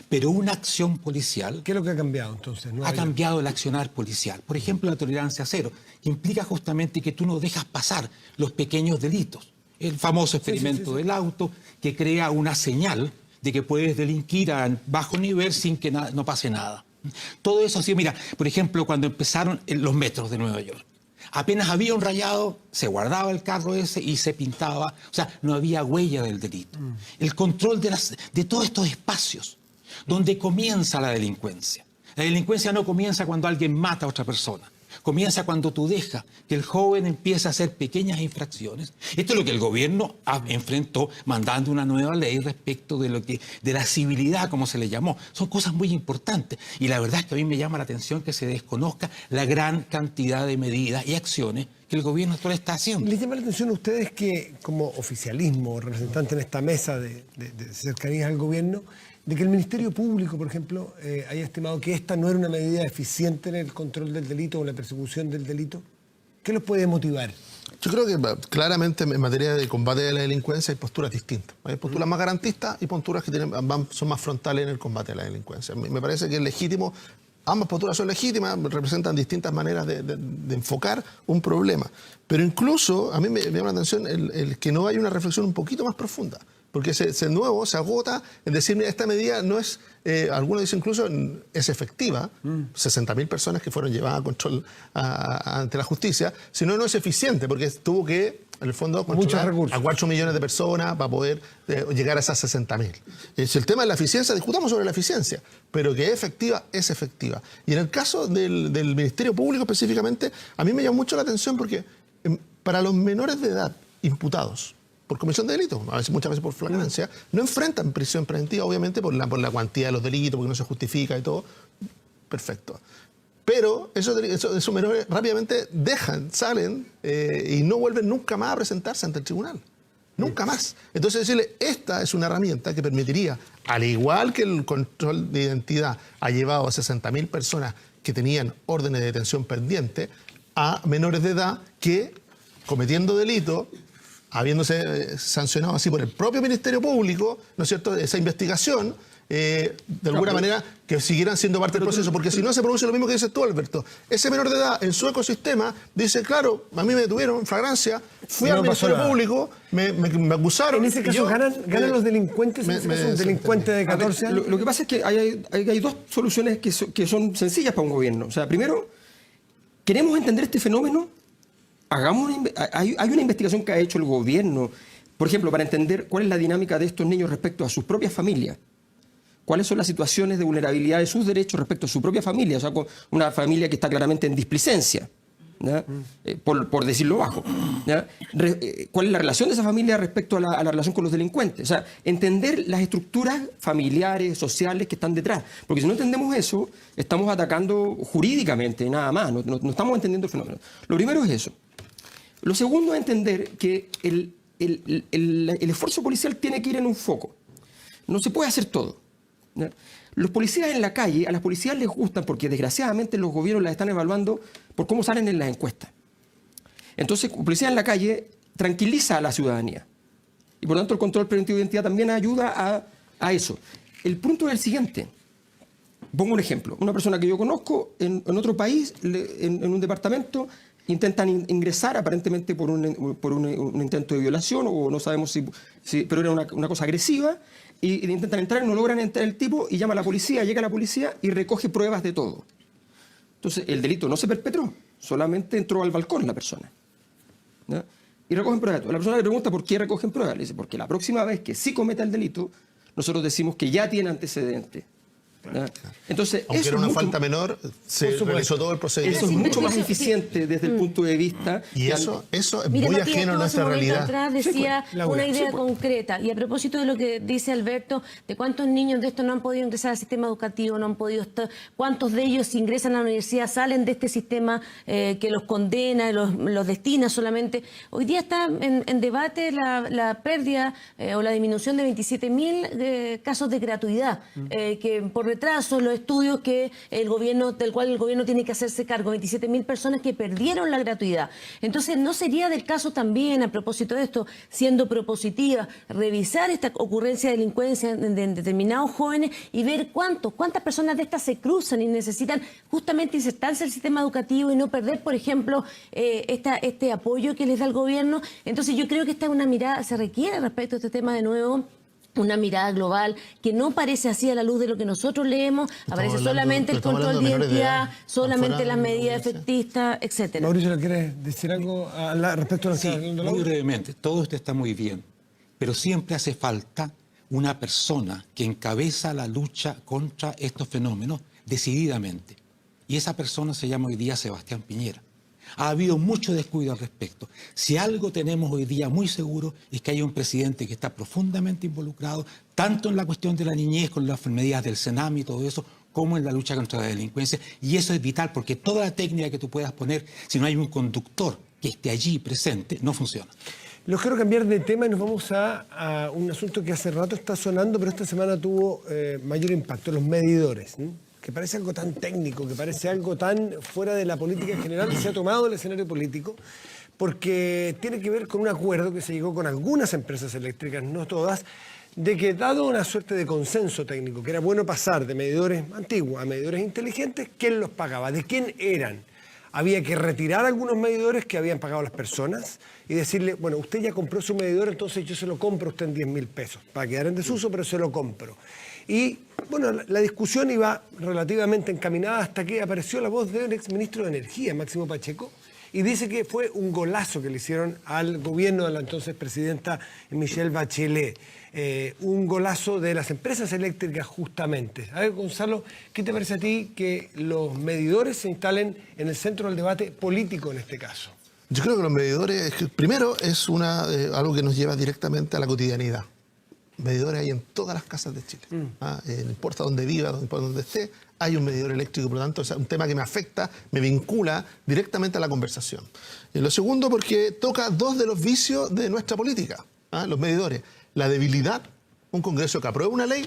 Pero una acción policial... ¿Qué es lo que ha cambiado entonces? Ha cambiado el accionar policial. Por ejemplo, la tolerancia cero, que implica justamente que tú no dejas pasar los pequeños delitos. El famoso experimento del auto, que crea una señal de que puedes delinquir a bajo nivel sin que no pase nada. Todo eso así, mira, por ejemplo, cuando empezaron los metros de Nueva York. Apenas había un rayado, se guardaba el carro ese y se pintaba. O sea, no había huella del delito. El control de todos estos espacios donde comienza la delincuencia. La delincuencia no comienza cuando alguien mata a otra persona. Comienza cuando tú dejas que el joven empiece a hacer pequeñas infracciones. Esto es lo que el gobierno enfrentó mandando una nueva ley respecto de la civilidad, como se le llamó. Son cosas muy importantes. Y la verdad es que a mí me llama la atención que se desconozca la gran cantidad de medidas y acciones que el gobierno actual está haciendo. ¿Les llama la atención a ustedes que, como oficialismo, representante en esta mesa de cercanías al gobierno, de que el Ministerio Público, por ejemplo, haya estimado que esta no era una medida eficiente en el control del delito o en la persecución del delito? ¿Qué los puede motivar? Yo creo que claramente en materia de combate a la delincuencia hay posturas distintas. Hay posturas más garantistas y posturas que son más frontales en el combate a la delincuencia. Me parece que es legítimo, ambas posturas son legítimas, representan distintas maneras de enfocar un problema. Pero incluso a mí me llama la atención el que no hay una reflexión un poquito más profunda. Porque de nuevo se agota en decir, mira, esta medida no es, algunos dicen incluso, es efectiva, 60.000 personas que fueron llevadas a control ante la justicia, sino no es eficiente, porque tuvo que, en el fondo, controlar a 4 millones de personas para poder llegar a esas 60.000. Si el tema de la eficiencia, discutamos sobre la eficiencia, pero que es efectiva, es efectiva. Y en el caso del Ministerio Público específicamente, a mí me llama mucho la atención porque para los menores de edad imputados por comisión de delitos, muchas veces por flagrancia, no enfrentan prisión preventiva, obviamente, por la cuantía de los delitos, porque no se justifica y todo. Perfecto. Pero esos menores rápidamente salen y no vuelven nunca más a presentarse ante el tribunal. Nunca más. Entonces decirle, esta es una herramienta que permitiría, al igual que el control de identidad ha llevado a 60.000 personas que tenían órdenes de detención pendientes, a menores de edad que, cometiendo delitos, habiéndose sancionado así por el propio Ministerio Público, ¿no es cierto?, esa investigación, de alguna manera que siguieran siendo parte del proceso, porque si no se produce lo mismo que dices tú, Alberto. Ese menor de edad en su ecosistema dice, claro, a mí me detuvieron en flagrancia, fui al Ministerio Público, me acusaron. En ese caso, ¿ganan los delincuentes? Un delincuente de 14 años. Lo que pasa es que hay dos soluciones que son sencillas para un gobierno. O sea, primero, queremos entender este fenómeno. Hay una investigación que ha hecho el gobierno, por ejemplo, para entender cuál es la dinámica de estos niños respecto a sus propias familias. Cuáles son las situaciones de vulnerabilidad de sus derechos respecto a su propia familia. O sea, con una familia que está claramente en displicencia, por decirlo bajo. ¿Cuál es la relación de esa familia respecto a la relación con los delincuentes? O sea, entender las estructuras familiares, sociales que están detrás. Porque si no entendemos eso, estamos atacando jurídicamente, nada más. No estamos entendiendo el fenómeno. Lo primero es eso. Lo segundo es entender que el esfuerzo policial tiene que ir en un foco. No se puede hacer todo. Los policías en la calle, a las policías les gustan porque desgraciadamente los gobiernos las están evaluando por cómo salen en las encuestas. Entonces, la policía en la calle tranquiliza a la ciudadanía. Y por lo tanto el control preventivo de identidad también ayuda a eso. El punto es el siguiente. Pongo un ejemplo. Una persona que yo conozco en otro país, en un departamento, intentan ingresar aparentemente por un intento de violación, o no sabemos pero era una cosa agresiva, y intentan entrar, no logran entrar el tipo, y llama a la policía, llega la policía y recoge pruebas de todo. Entonces el delito no se perpetró, solamente entró al balcón la persona. ¿No? Y recogen pruebas. La persona le pregunta por qué recogen pruebas. Le dice, porque la próxima vez que sí cometa el delito, nosotros decimos que ya tiene antecedentes. Claro. Entonces, aunque era una falta menor, se realizó todo el procedimiento. Eso es mucho más eficiente desde el punto de vista... Y eso es muy ajeno a nuestra realidad. Atrás decía una idea concreta, y a propósito de lo que dice Alberto, de cuántos niños de estos no han podido ingresar al sistema educativo, no han podido estar, cuántos de ellos si ingresan a la universidad salen de este sistema que los condena, los destina solamente. Hoy día está en debate la pérdida o la disminución de 27.000 casos de gratuidad, que por retrasos, los estudios que del cual el gobierno tiene que hacerse cargo, 27.000 personas que perdieron la gratuidad. Entonces, ¿no sería del caso también, a propósito de esto, siendo propositiva, revisar esta ocurrencia de delincuencia en determinados jóvenes y ver cuántas personas de estas se cruzan y necesitan justamente insertarse al sistema educativo y no perder, por ejemplo, este apoyo que les da el gobierno? Entonces, yo creo que esta es una mirada, se requiere respecto a este tema de nuevo, una mirada global que no parece así a la luz de lo que nosotros leemos, aparece solamente el control de identidad, solamente las medidas efectistas, etcétera. Mauricio, ¿quieres decir algo respecto a lo que está hablando? Muy brevemente, todo esto está muy bien, pero siempre hace falta una persona que encabeza la lucha contra estos fenómenos decididamente. Y esa persona se llama hoy día Sebastián Piñera. Ha habido mucho descuido al respecto. Si algo tenemos hoy día muy seguro es que hay un presidente que está profundamente involucrado, tanto en la cuestión de la niñez, con las medidas del Senami y todo eso, como en la lucha contra la delincuencia. Y eso es vital, porque toda la técnica que tú puedas poner, si no hay un conductor que esté allí presente, no funciona. Los quiero cambiar de tema y nos vamos a un asunto que hace rato está sonando, pero esta semana tuvo mayor impacto, los medidores, ¿no? Que parece algo tan técnico, que parece algo tan fuera de la política en general, y se ha tomado el escenario político, porque tiene que ver con un acuerdo que se llegó con algunas empresas eléctricas, no todas, de que dado una suerte de consenso técnico, que era bueno pasar de medidores antiguos a medidores inteligentes, ¿quién los pagaba? ¿De quién eran? Había que retirar algunos medidores que habían pagado las personas y decirle, bueno, usted ya compró su medidor, entonces yo se lo compro a usted en 10.000 pesos, para quedar en desuso, pero se lo compro. Y bueno, la discusión iba relativamente encaminada hasta que apareció la voz del exministro de Energía, Máximo Pacheco, y dice que fue un golazo que le hicieron al gobierno de la entonces presidenta Michelle Bachelet. Un golazo de las empresas eléctricas justamente. A ver, Gonzalo, ¿qué te parece a ti que los medidores se instalen en el centro del debate político en este caso? Yo creo que los medidores, primero, es algo que nos lleva directamente a la cotidianidad. Medidores hay en todas las casas de Chile. No importa dónde viva, no importa dónde esté, hay un medidor eléctrico. Por lo tanto, es un tema que me afecta, me vincula directamente a la conversación. Y lo segundo, porque toca dos de los vicios de nuestra política, los medidores. La debilidad, un Congreso que aprueba una ley,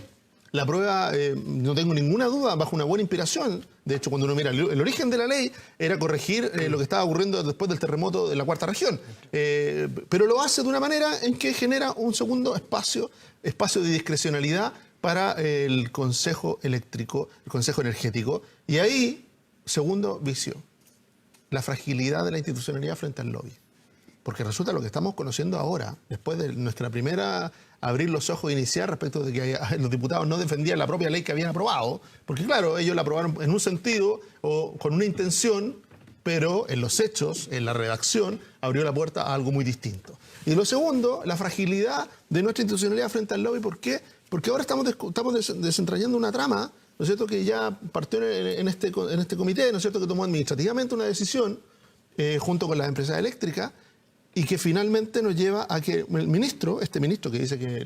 la aprueba, no tengo ninguna duda, bajo una buena inspiración. De hecho, cuando uno mira el origen de la ley, era corregir lo que estaba ocurriendo después del terremoto de la Cuarta Región. Pero lo hace de una manera en que genera un segundo espacio de discrecionalidad para el Consejo Eléctrico, el Consejo Energético. Y ahí, segundo vicio, la fragilidad de la institucionalidad frente al lobby. Porque resulta lo que estamos conociendo ahora, después de nuestra primera abrir los ojos inicial respecto de que los diputados no defendían la propia ley que habían aprobado, porque claro, ellos la aprobaron en un sentido o con una intención, pero en los hechos, en la redacción, abrió la puerta a algo muy distinto. Y lo segundo, la fragilidad de nuestra institucionalidad frente al lobby. ¿Por qué? Porque ahora estamos desentrañando una trama, ¿no es cierto?, que ya partió en este comité, ¿no es cierto?, que tomó administrativamente una decisión junto con las empresas eléctricas, y que finalmente nos lleva a que el ministro, este ministro que dice que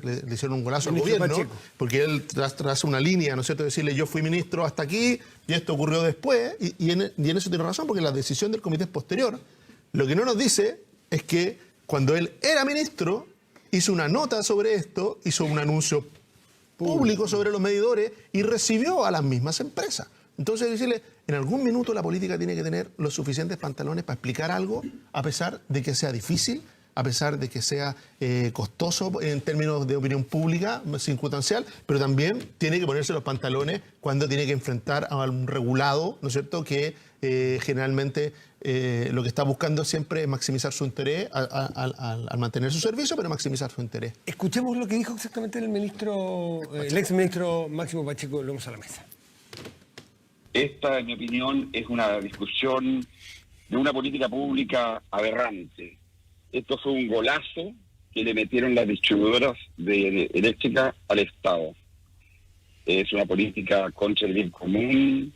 le hicieron un golazo al gobierno, Pacheco, porque él traza una línea, ¿no es cierto?, decirle yo fui ministro hasta aquí y esto ocurrió después, y en eso tiene razón, porque la decisión del comité es posterior. Lo que no nos dice es que cuando él era ministro, hizo una nota sobre esto, hizo un anuncio público sobre los medidores y recibió a las mismas empresas. Entonces, decirle, en algún minuto la política tiene que tener los suficientes pantalones para explicar algo, a pesar de que sea difícil, a pesar de que sea costoso en términos de opinión pública, circunstancial, pero también tiene que ponerse los pantalones cuando tiene que enfrentar a un regulado, ¿no es cierto?, que generalmente lo que está buscando siempre es maximizar su interés al mantener su servicio, pero maximizar su interés. Escuchemos lo que dijo exactamente el exministro Máximo Pacheco. Lo vamos a la mesa. Esta, en mi opinión, es una discusión de una política pública aberrante. Esto fue un golazo que le metieron las distribuidoras de eléctrica al Estado. Es una política contra el bien común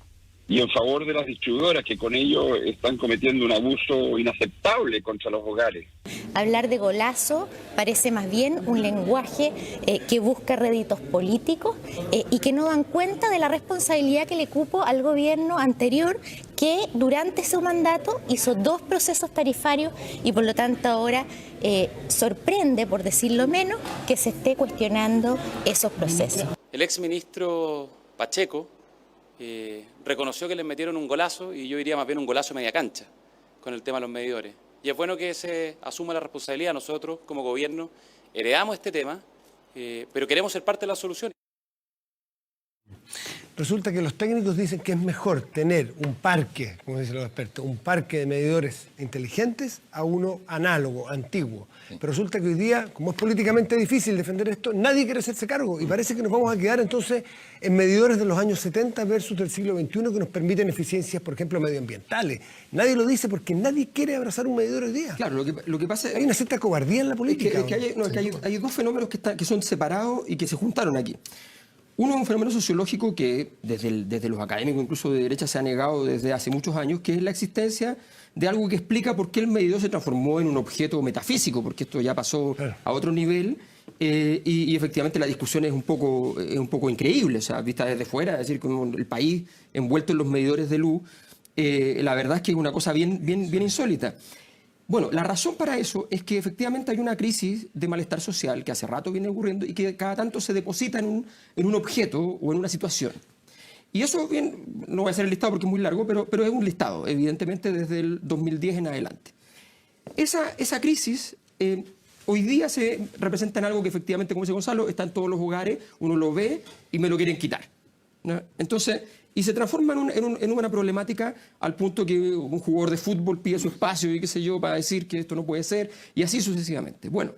y en favor de las distribuidoras, que con ello están cometiendo un abuso inaceptable contra los hogares. Hablar de golazo parece más bien un lenguaje que busca réditos políticos y que no dan cuenta de la responsabilidad que le cupo al gobierno anterior, que durante su mandato hizo 2 procesos tarifarios y por lo tanto ahora sorprende, por decirlo menos, que se esté cuestionando esos procesos. El exministro Pacheco reconoció que les metieron un golazo, y yo diría más bien un golazo media cancha, con el tema de los medidores. Y es bueno que se asuma la responsabilidad. Nosotros, como gobierno, heredamos este tema, pero queremos ser parte de la solución. Resulta que los técnicos dicen que es mejor tener un parque, como dicen los expertos, un parque de medidores inteligentes a uno análogo, antiguo. Sí. Pero resulta que hoy día, como es políticamente difícil defender esto, nadie quiere hacerse cargo y parece que nos vamos a quedar entonces en medidores de los años 70 versus del siglo XXI que nos permiten eficiencias, por ejemplo, medioambientales. Nadie lo dice porque nadie quiere abrazar un medidor hoy día. Claro, lo que pasa es... Hay una cierta cobardía en la política. Hay dos fenómenos que son separados y que se juntaron aquí. Uno es un fenómeno sociológico que desde los académicos, incluso de derecha, se ha negado desde hace muchos años, que es la existencia de algo que explica por qué el medidor se transformó en un objeto metafísico, porque esto ya pasó a otro nivel, y efectivamente la discusión es un poco increíble, o sea, vista desde fuera, es decir, como el país envuelto en los medidores de luz, la verdad es que es una cosa bien insólita. Bueno, la razón para eso es que efectivamente hay una crisis de malestar social que hace rato viene ocurriendo y que cada tanto se deposita en un objeto o en una situación. Y eso, bien, no voy a hacer el listado porque es muy largo, pero es un listado, evidentemente desde el 2010 en adelante. Esa crisis hoy día se representa en algo que efectivamente, como dice Gonzalo, está en todos los hogares, uno lo ve y me lo quieren quitar, ¿no? Entonces... Y se transforma en una problemática al punto que un jugador de fútbol pide su espacio y qué sé yo para decir que esto no puede ser, y así sucesivamente. Bueno,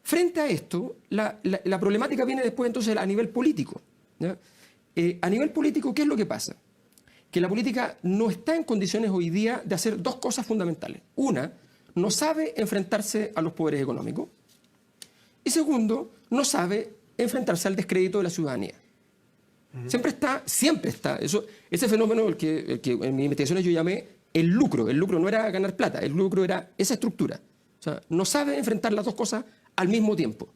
frente a esto, la problemática viene después entonces a nivel político, ¿ya? A nivel político, ¿qué es lo que pasa? Que la política no está en condiciones hoy día de hacer dos cosas fundamentales. Una, no sabe enfrentarse a los poderes económicos. Y segundo, no sabe enfrentarse al descrédito de la ciudadanía. Siempre está. Ese fenómeno, el que en mis investigaciones yo llamé el lucro. El lucro no era ganar plata, el lucro era esa estructura. O sea, no sabe enfrentar las dos cosas al mismo tiempo.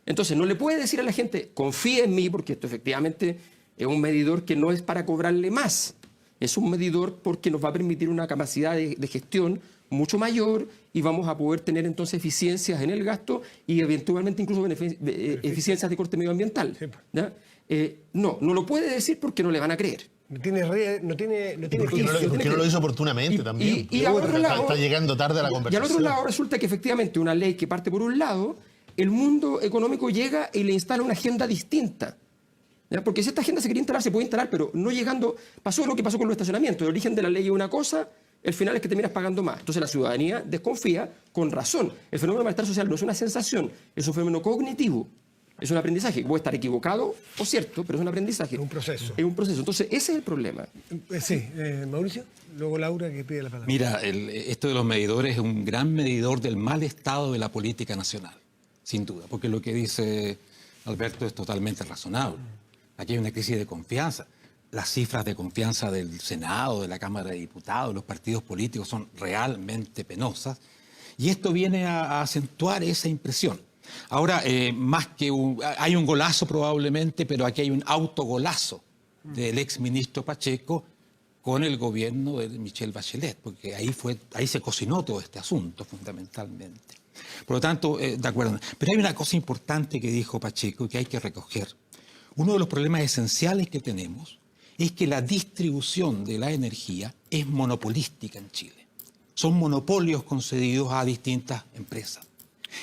Entonces, no le puede decir a la gente, confíe en mí, porque esto efectivamente es un medidor que no es para cobrarle más. Es un medidor porque nos va a permitir una capacidad de gestión mucho mayor y vamos a poder tener entonces eficiencias en el gasto y eventualmente incluso eficiencias de corte medioambiental, ¿ya? No lo puede decir porque no le van a creer. ¿Por qué no lo hizo oportunamente también? Y al otro lado, está llegando tarde a la conversación. Y al otro lado resulta que efectivamente una ley que parte por un lado, el mundo económico llega y le instala una agenda distinta. ¿Ya? Porque si esta agenda se quería instalar, se puede instalar, pero no llegando... Pasó lo que pasó con los estacionamientos. El origen de la ley es una cosa, el final es que terminas pagando más. Entonces la ciudadanía desconfía con razón. El fenómeno de malestar social no es una sensación, es un fenómeno cognitivo. Es un aprendizaje. Puede estar equivocado o cierto, pero es un aprendizaje. Es un proceso. Es un proceso. Entonces, ese es el problema. Sí, Mauricio, luego Laura que pide la palabra. Mira, esto de los medidores es un gran medidor del mal estado de la política nacional, sin duda, porque lo que dice Alberto es totalmente razonable. Aquí hay una crisis de confianza. Las cifras de confianza del Senado, de la Cámara de Diputados, los partidos políticos son realmente penosas y esto viene a acentuar esa impresión. Ahora, más que hay un golazo probablemente, pero aquí hay un autogolazo del exministro Pacheco con el gobierno de Michelle Bachelet, porque ahí se cocinó todo este asunto fundamentalmente. Por lo tanto, de acuerdo. Pero hay una cosa importante que dijo Pacheco y que hay que recoger. Uno de los problemas esenciales que tenemos es que la distribución de la energía es monopolística en Chile. Son monopolios concedidos a distintas empresas.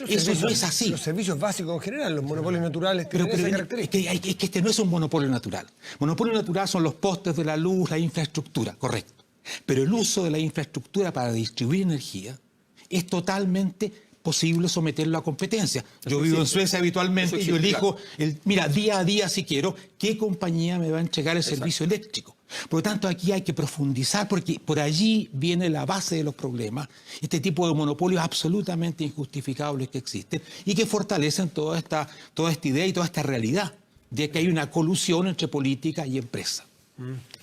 Eso no es así. Los servicios básicos en general, los monopolios naturales tienen esa característica. Es que este no es un monopolio natural. Monopolio natural son los postes de la luz, la infraestructura, correcto. Pero el uso de la infraestructura para distribuir energía es totalmente posible someterlo a competencia. Yo vivo en Suecia habitualmente y yo elijo, mira, día a día si quiero, qué compañía me va a entregar el servicio eléctrico. Por lo tanto, aquí hay que profundizar porque por allí viene la base de los problemas, este tipo de monopolios absolutamente injustificables que existen y que fortalecen toda esta idea y toda esta realidad de que hay una colusión entre política y empresa.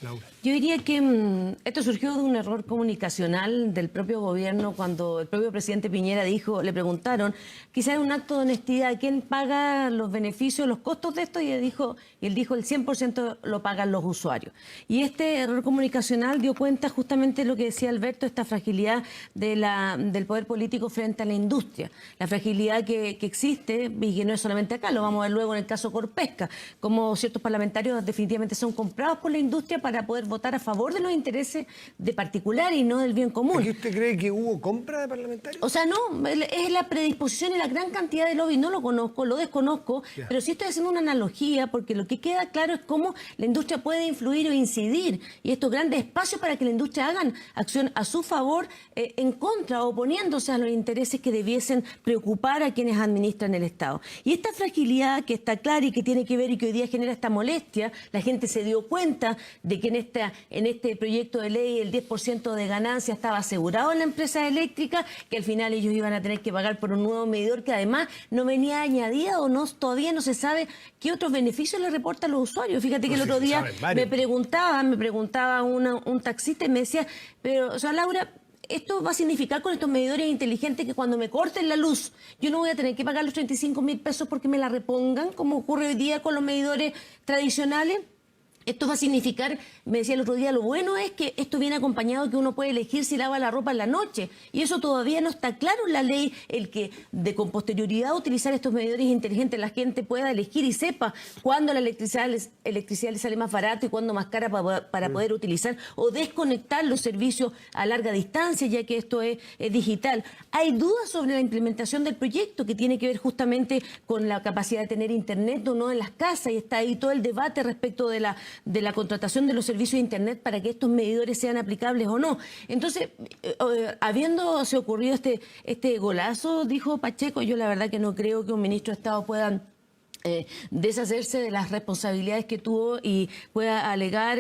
Laura. Yo diría que esto surgió de un error comunicacional del propio gobierno cuando el propio presidente Piñera le preguntaron, quizás un acto de honestidad, ¿quién paga los beneficios, los costos de esto? Y él dijo el 100% lo pagan los usuarios. Y este error comunicacional dio cuenta justamente de lo que decía Alberto, esta fragilidad del poder político frente a la industria. La fragilidad que existe, y que no es solamente acá, lo vamos a ver luego en el caso Corpesca, como ciertos parlamentarios definitivamente son comprados por la industria para poder votar a favor de los intereses de particular y no del bien común. ¿Y usted cree que hubo compra de parlamentarios? O sea, no, es la predisposición y la gran cantidad de lobby. No lo conozco, lo desconozco, pero sí estoy haciendo una analogía porque lo que queda claro es cómo la industria puede influir o incidir y estos grandes espacios para que la industria hagan acción a su favor, en contra, oponiéndose a los intereses que debiesen preocupar a quienes administran el Estado. Y esta fragilidad que está clara y que tiene que ver y que hoy día genera esta molestia, la gente se dio cuenta de que en este proyecto de ley el 10% de ganancia estaba asegurado en la empresa eléctrica, que al final ellos iban a tener que pagar por un nuevo medidor que además no venía añadido o todavía no se sabe qué otros beneficios le reportan los usuarios. Fíjate que el otro día me preguntaba un taxista y me decía, pero, o sea, Laura, esto va a significar con estos medidores inteligentes que cuando me corten la luz, yo no voy a tener que pagar los 35.000 pesos porque me la repongan, como ocurre hoy día con los medidores tradicionales. Esto va a significar, me decía el otro día, lo bueno es que esto viene acompañado que uno puede elegir si lava la ropa en la noche. Y eso todavía no está claro en la ley, el que con posterioridad utilizar estos medidores inteligentes la gente pueda elegir y sepa cuándo la electricidad le sale más barato y cuándo más cara para poder utilizar o desconectar los servicios a larga distancia, ya que esto es digital. Hay dudas sobre la implementación del proyecto que tiene que ver justamente con la capacidad de tener internet o no en las casas y está ahí todo el debate respecto de la contratación de los servicios de Internet para que estos medidores sean aplicables o no. Entonces, habiéndose ocurrido este golazo, dijo Pacheco, yo la verdad que no creo que un ministro de Estado pueda deshacerse de las responsabilidades que tuvo y pueda alegar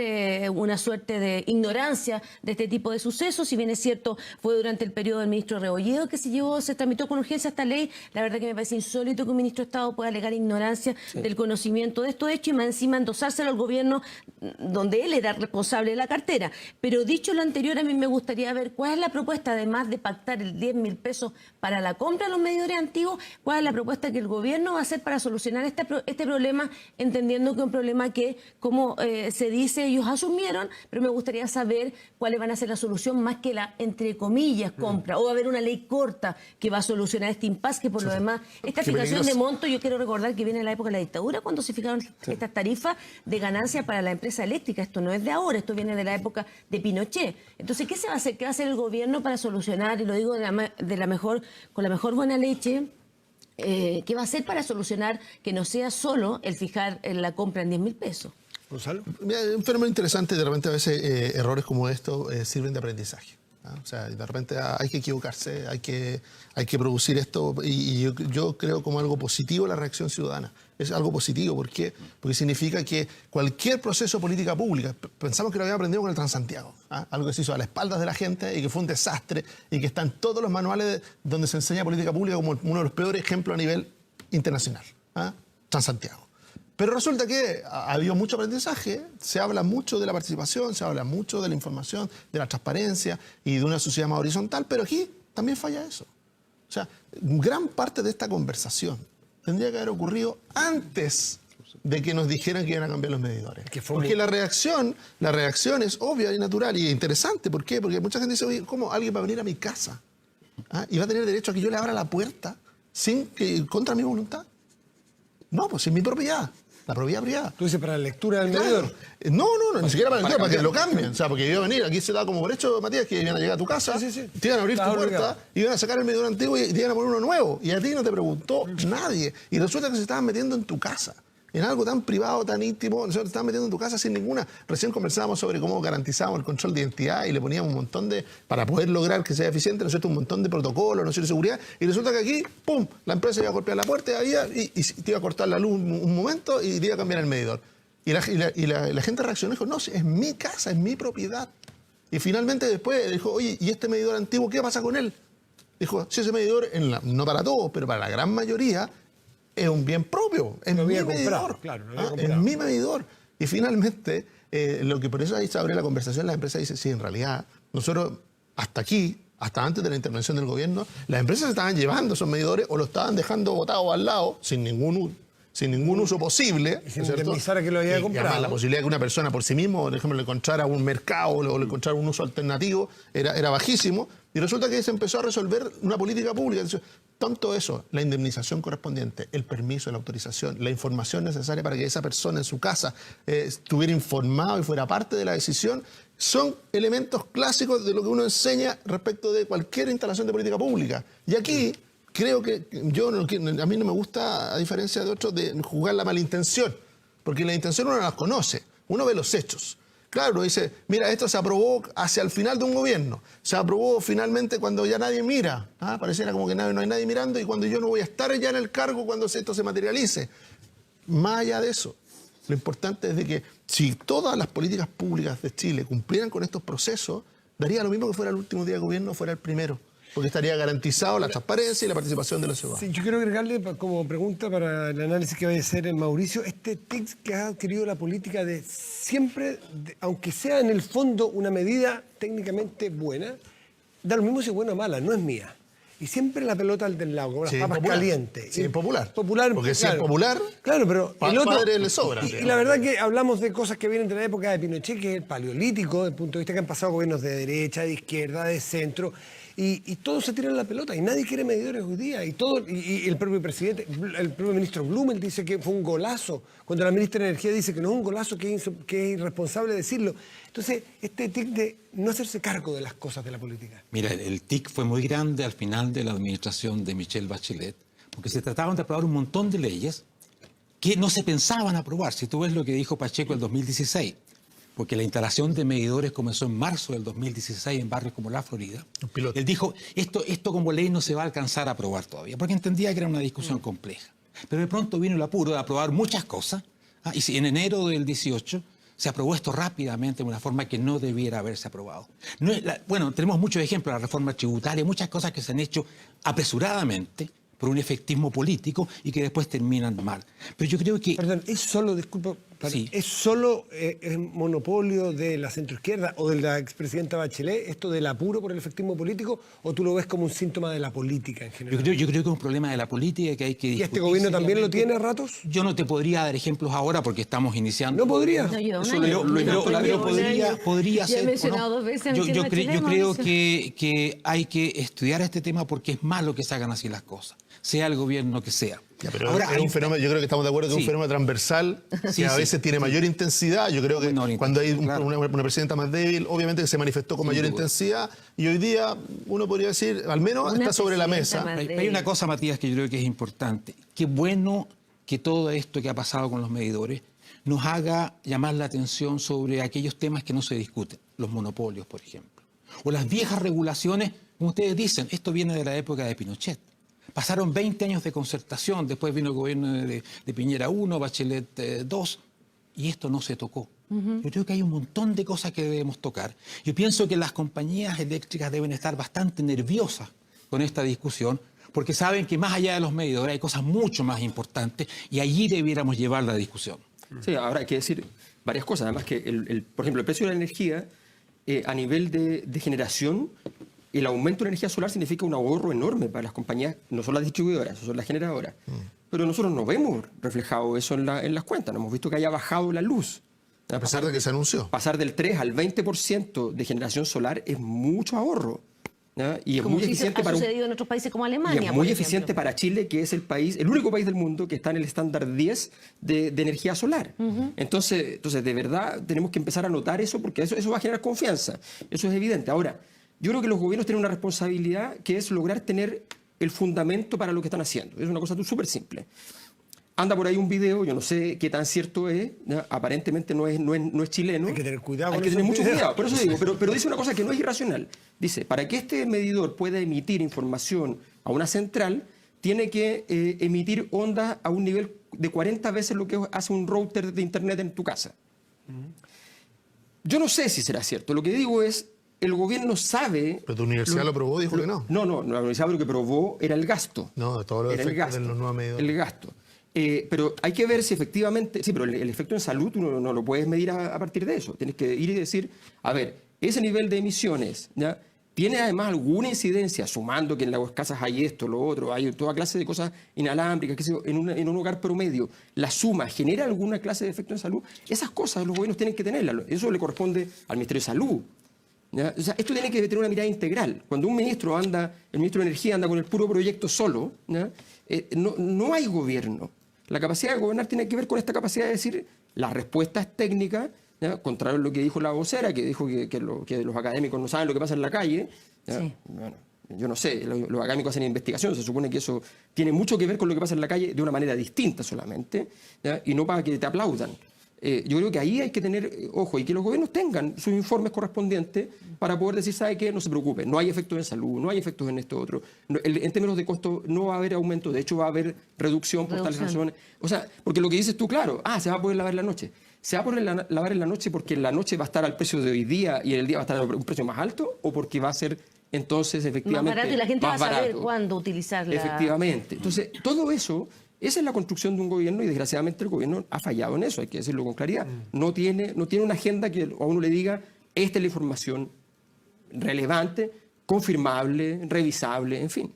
una suerte de ignorancia de este tipo de sucesos. Si bien es cierto, fue durante el periodo del ministro Rebolledo que se tramitó con urgencia esta ley, la verdad que me parece insólito que un ministro de Estado pueda alegar ignorancia del conocimiento de estos hechos y más encima endosárselo al gobierno donde él era responsable de la cartera. Pero dicho lo anterior, a mí me gustaría ver cuál es la propuesta, además de pactar el 10.000 pesos para la compra de los medidores antiguos, cuál es la propuesta que el gobierno va a hacer para solucionar este problema, entendiendo que es un problema que, como se dice, ellos asumieron, pero me gustaría saber cuáles van a ser la solución más que la, entre comillas, compra. O va a haber una ley corta que va a solucionar este impasse, que por lo demás, esta fijación de monto, yo quiero recordar que viene en la época de la dictadura, cuando se fijaron estas tarifas de ganancia para la empresa eléctrica. Esto no es de ahora, esto viene de la época de Pinochet. Entonces, ¿qué se va a hacer? ¿Qué va a hacer el gobierno para solucionar? Y lo digo con la mejor buena leche. ¿Qué va a hacer para solucionar que no sea solo el fijar la compra en 10.000 pesos? Gonzalo. Mira, un fenómeno interesante, de repente a veces errores como estos sirven de aprendizaje. O sea, de repente hay que equivocarse, hay que producir esto y yo creo como algo positivo la reacción ciudadana. Es algo positivo, ¿por qué? Porque significa que cualquier proceso de política pública, pensamos que lo habíamos aprendido con el Transantiago, algo que se hizo a las espaldas de la gente y que fue un desastre y que está en todos los manuales donde se enseña política pública como uno de los peores ejemplos a nivel internacional, Transantiago. Pero resulta que ha habido mucho aprendizaje, se habla mucho de la participación, se habla mucho de la información, de la transparencia y de una sociedad más horizontal, pero aquí también falla eso. O sea, gran parte de esta conversación tendría que haber ocurrido antes de que nos dijeran que iban a cambiar los medidores. Porque la reacción es obvia y natural y interesante. ¿Por qué? Porque mucha gente dice, oye, ¿cómo alguien va a venir a mi casa? Y va a tener derecho a que yo le abra la puerta contra mi voluntad. No, pues es mi propiedad. La propiedad privada. ¿Tú dices para la lectura del medidor? No, ni siquiera para la lectura, para que lo cambien. O sea, porque iba a venir, aquí se da como por hecho, Matías, que iban a llegar a tu casa, te iban a abrir tu puerta, iban a sacar el medidor antiguo y te iban a poner uno nuevo. Y a ti no te preguntó nadie. Y resulta que se estaban metiendo en tu casa. En algo tan privado, tan íntimo, nosotros te estaban metiendo en tu casa sin ninguna. Recién conversábamos sobre cómo garantizábamos el control de identidad y le poníamos un montón para poder lograr que sea eficiente, ¿no es cierto? Un montón de protocolos, ¿no es cierto? De seguridad. Y resulta que aquí, ¡pum!, la empresa iba a golpear la puerta y te iba a cortar la luz un momento y te iba a cambiar el medidor. Y la gente reaccionó y dijo, no, es mi casa, es mi propiedad. Y finalmente después dijo, oye, ¿y este medidor antiguo qué pasa con él? Dijo, si ese medidor, no para todos, pero para la gran mayoría, es un bien propio, es mi medidor. Claro, es mi medidor. Y finalmente lo que por eso ahí se abre la conversación, la empresa dice, sí, en realidad, nosotros hasta aquí, hasta antes de la intervención del gobierno, las empresas estaban llevando esos medidores o lo estaban dejando botados al lado sin ningún uso posible. Y sin indemnizar a que lo había comprado. Además, la posibilidad de que una persona por sí mismo, por ejemplo, le encontrara un mercado o le encontrara un uso alternativo, era bajísimo. Y resulta que se empezó a resolver una política pública. Tanto eso, la indemnización correspondiente, el permiso, la autorización, la información necesaria para que esa persona en su casa estuviera informado y fuera parte de la decisión, son elementos clásicos de lo que uno enseña respecto de cualquier instalación de política pública. Y aquí creo que a mí no me gusta, a diferencia de otros, de jugar la malintención, porque la intención uno no las conoce, uno ve los hechos. Claro, uno dice, mira, esto se aprobó hacia el final de un gobierno, se aprobó finalmente cuando ya nadie mira, pareciera como que no hay nadie mirando y cuando yo no voy a estar ya en el cargo cuando esto se materialice. Más allá de eso, lo importante es de que si todas las políticas públicas de Chile cumplieran con estos procesos, daría lo mismo que fuera el último día de gobierno o fuera el primero. Porque estaría garantizado la transparencia y la participación de los ciudadanos. Sí, yo quiero agregarle como pregunta para el análisis que vaya a hacer el Mauricio, este tic que ha adquirido la política de siempre, aunque sea en el fondo una medida técnicamente buena, da lo mismo si es buena o mala, no es mía. Y siempre la pelota al del lado, como las papas calientes. Sí, es popular. Popular. Porque si es popular, claro, pero el otro, padre le sobra. Y la verdad que hablamos de cosas que vienen de la época de Pinochet, que es el paleolítico, desde el punto de vista que han pasado gobiernos de derecha, de izquierda, de centro, y todos se tiran la pelota, y nadie quiere medidores hoy día. Y el propio presidente, el propio ministro Blumel dice que fue un golazo, cuando la ministra de Energía dice que no es un golazo, que es irresponsable decirlo. Entonces, este tic de no hacerse cargo de las cosas de la política. Mira, el tic fue muy grande al final de la administración de Michelle Bachelet, porque se trataban de aprobar un montón de leyes que no se pensaban aprobar. Si tú ves lo que dijo Pacheco en 2016, porque la instalación de medidores comenzó en marzo del 2016 en barrios como la Florida, él dijo, esto como ley no se va a alcanzar a aprobar todavía, porque entendía que era una discusión compleja. Pero de pronto vino el apuro de aprobar muchas cosas, y si en enero del 18 se aprobó esto rápidamente de una forma que no debiera haberse aprobado. Tenemos muchos ejemplos, la reforma tributaria, muchas cosas que se han hecho apresuradamente por un efectismo político y que después terminan mal. Pero yo creo que... Perdón, es solo, disculpa, sí. ¿Es solo monopolio de la centroizquierda o de la expresidenta Bachelet esto del apuro por el efectismo político, o tú lo ves como un síntoma de la política en general? Yo creo que es un problema de la política que hay que discutir. ¿Y este gobierno también lo tiene a ratos? Yo no te podría dar ejemplos ahora porque estamos iniciando. ¿No podría? No, yo podría ser. Ya he mencionado dos veces a yo creo Mauricio. que hay que estudiar este tema porque es malo que se hagan así las cosas, sea el gobierno que sea. Pero ahora, es un fenómeno, yo creo que estamos de acuerdo que es un fenómeno transversal que a veces tiene mayor intensidad. Yo creo que cuando hay una presidenta más débil, obviamente que se manifestó con mayor intensidad, y hoy día uno podría decir, al menos está sobre la mesa. Hay una cosa, Matías, que yo creo que es importante. Qué bueno que todo esto que ha pasado con los medidores nos haga llamar la atención sobre aquellos temas que no se discuten, los monopolios, por ejemplo, o las viejas regulaciones, como ustedes dicen, esto viene de la época de Pinochet. Pasaron 20 años de concertación, después vino el gobierno de Piñera I, Bachelet II, y esto no se tocó. Yo creo que hay un montón de cosas que debemos tocar. Yo pienso que las compañías eléctricas deben estar bastante nerviosas con esta discusión, porque saben que más allá de los medidores hay cosas mucho más importantes, y allí debiéramos llevar la discusión. Sí, ahora hay que decir varias cosas. Además que, por ejemplo, el precio de la energía a nivel de generación, el aumento de la energía solar significa un ahorro enorme para las compañías, no son las distribuidoras, son las generadoras. Pero nosotros no vemos reflejado eso en las cuentas, no hemos visto que haya bajado la luz. A pesar de que se anunció. Pasar del 3 al 20% de generación solar es mucho ahorro. ¿Ya? Y es como muy eficiente ha sucedido en otros países como Alemania. Y es muy eficiente para Chile, que es el único país del mundo que está en el estándar 10 de energía solar. Entonces, de verdad, tenemos que empezar a notar eso, porque eso va a generar confianza. Eso es evidente. Ahora, yo creo que los gobiernos tienen una responsabilidad que es lograr tener el fundamento para lo que están haciendo. Es una cosa súper simple. Anda por ahí un video, yo no sé qué tan cierto es, ¿ya? Aparentemente no es chileno. Hay que tener cuidado. Hay que tener mucho cuidado, por eso digo, pero dice una cosa que no es irracional. Dice, para que este medidor pueda emitir información a una central, tiene que emitir ondas a un nivel de 40 veces lo que hace un router de internet en tu casa. Yo no sé si será cierto, lo que digo es, el gobierno sabe... Pero tu universidad lo probó, dijo que no. No, la universidad lo que probó era el gasto. No, de todos los efectos de los nuevos medidores. El gasto. Pero hay que ver si efectivamente, sí, pero el efecto en salud tú no lo puedes medir a partir de eso. Tienes que ir y decir, a ver, ese nivel de emisiones, ¿ya? ¿Tiene además alguna incidencia, sumando que en las casas hay esto, lo otro, hay toda clase de cosas inalámbricas, qué sé yo, en un hogar promedio, la suma genera alguna clase de efecto en salud? Esas cosas los gobiernos tienen que tenerlas. Eso le corresponde al Ministerio de Salud, ¿ya? O sea, esto tiene que tener una mirada integral. Cuando un ministro anda, el ministro de Energía anda con el puro proyecto solo, ¿ya? No hay gobierno. La capacidad de gobernar tiene que ver con esta capacidad de decir las respuestas técnicas, ¿ya? Contrario a lo que dijo la vocera, que dijo que los académicos no saben lo que pasa en la calle. Sí. Bueno, yo no sé, los académicos hacen investigación, se supone que eso tiene mucho que ver con lo que pasa en la calle de una manera distinta solamente, ¿ya? Y no para que te aplaudan. Yo creo que ahí hay que tener ojo y que los gobiernos tengan sus informes correspondientes para poder decir, ¿sabe qué? No se preocupe, no hay efectos en salud, no hay efectos en esto otro. En términos de costo no va a haber aumento, de hecho va a haber reducción por tales razones. O sea, porque lo que dices tú, claro, se va a poder lavar en la noche. ¿Se va a poder lavar en la noche porque en la noche va a estar al precio de hoy día y en el día va a estar a un precio más alto? ¿O porque va a ser entonces efectivamente más barato y la gente va a saber barato? cuándo utilizarla? Efectivamente. Entonces, todo eso... Esa es la construcción de un gobierno y desgraciadamente el gobierno ha fallado en eso, hay que decirlo con claridad. No tiene una agenda que a uno le diga, esta es la información relevante, confirmable, revisable, en fin.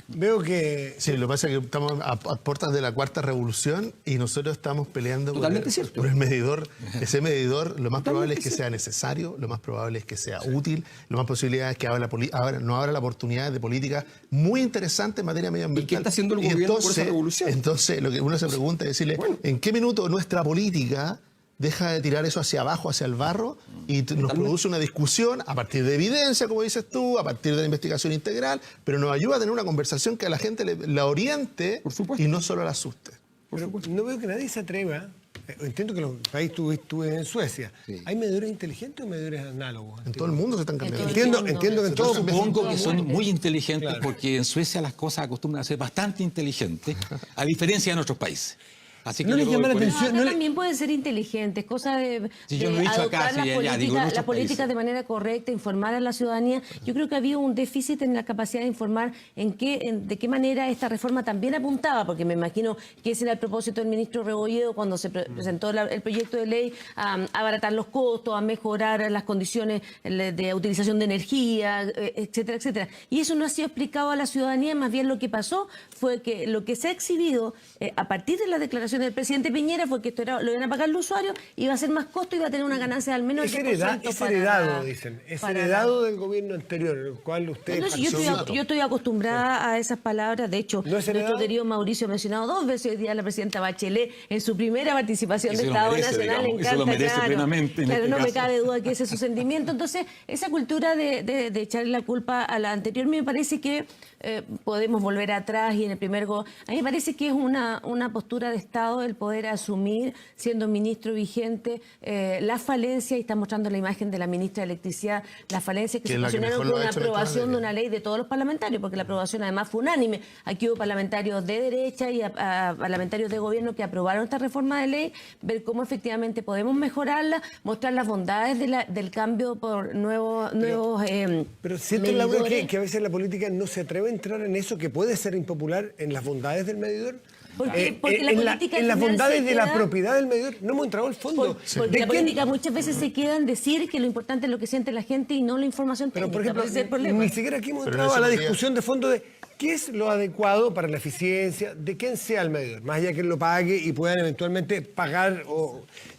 Veo que... Sí, lo que pasa es que estamos a puertas de la cuarta revolución y nosotros estamos peleando por el medidor. Ese medidor, lo más probable es que sea necesario, lo más probable es que sea útil, lo más posible es que nos abra la oportunidad de políticas muy interesantes en materia medioambiental. ¿Y qué está haciendo el gobierno por esa revolución? Entonces, lo que uno se pregunta es decirle, ¿en qué minuto nuestra política deja de tirar eso hacia abajo, hacia el barro, y nos produce una discusión a partir de evidencia, como dices tú, a partir de la investigación integral, pero nos ayuda a tener una conversación que a la gente la oriente y no solo la asuste? Pero no veo que nadie se atreva. Entiendo que en el país tú en Suecia. Sí. ¿Hay medidores inteligentes o medidores análogos? En todo el mundo se están cambiando. Entiendo que en todo supongo que son muy inteligentes, claro, porque en Suecia las cosas acostumbran a ser bastante inteligentes, a diferencia de nuestros países. Así que no les llama la atención. No también pueden ser inteligentes, cosa de adoptar las políticas de manera correcta, informar a la ciudadanía. Yo creo que había un déficit en la capacidad de informar de qué manera esta reforma también apuntaba, porque me imagino que ese era el propósito del ministro Rebolledo cuando se presentó el proyecto de ley, a abaratar los costos, a mejorar las condiciones de utilización de energía, etcétera, etcétera. Y eso no ha sido explicado a la ciudadanía, más bien lo que pasó fue que lo que se ha exhibido a partir de la declaración del presidente Piñera fue que esto lo iban a pagar los usuarios, iba a ser más costo y iba a tener una ganancia al menos del 10%. Es heredado, dicen. Es heredado del gobierno anterior, el cual usted... Yo estoy acostumbrada a esas palabras. De hecho, nuestro querido Mauricio ha mencionado 2 veces hoy día a la presidenta Bachelet en su primera participación de Estado Nacional. Eso lo merece plenamente. Claro, no me cabe duda que ese es su sentimiento. Entonces, esa cultura de echarle la culpa a la anterior, me parece que podemos volver atrás y en el primer a mí me parece que es una postura de Estado el poder asumir, siendo ministro vigente, las falencias, y está mostrando la imagen de la ministra de Electricidad, las falencias que se ocasionaron con la aprobación de una ley de todos los parlamentarios, porque la aprobación además fue unánime. Aquí hubo parlamentarios de derecha y parlamentarios de gobierno que aprobaron esta reforma de ley, ver cómo efectivamente podemos mejorarla, mostrar las bondades del cambio por nuevos pero siento, Laura, que a veces la política no se atreve a entrar en eso que puede ser impopular, en las bondades del medidor. Porque la política en las bondades de la propiedad del medidor no hemos entrado al fondo. Porque la política muchas veces se queda en decir que lo importante es lo que siente la gente y no la información técnica. Pero, por ejemplo, ni siquiera aquí hemos entrado a la discusión de fondo de qué es lo adecuado para la eficiencia, de quién sea el medidor, más allá que él lo pague y puedan eventualmente pagar.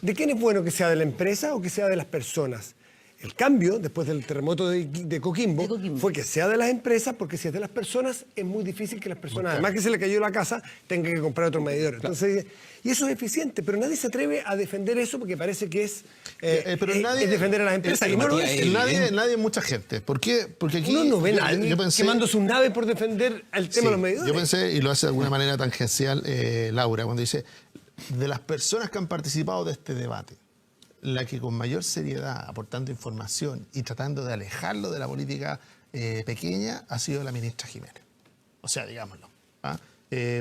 ¿De quién es bueno que sea de la empresa o que sea de las personas? El cambio, después del terremoto de Coquimbo, fue que sea de las empresas, porque si es de las personas, es muy difícil que las personas, además que se le cayó la casa, tengan que comprar otro medidor. Entonces, y eso es eficiente, pero nadie se atreve a defender eso porque parece que es defender a las empresas. Y no lo es. Nadie, mucha gente. ¿Por qué? Porque aquí uno no ve nadie quemando sus naves por defender el tema de los medidores. Yo pensé, y lo hace de alguna manera tangencial Laura, cuando dice, de las personas que han participado de este debate, la que con mayor seriedad, aportando información y tratando de alejarlo de la política pequeña, ha sido la ministra Jiménez. O sea, digámoslo.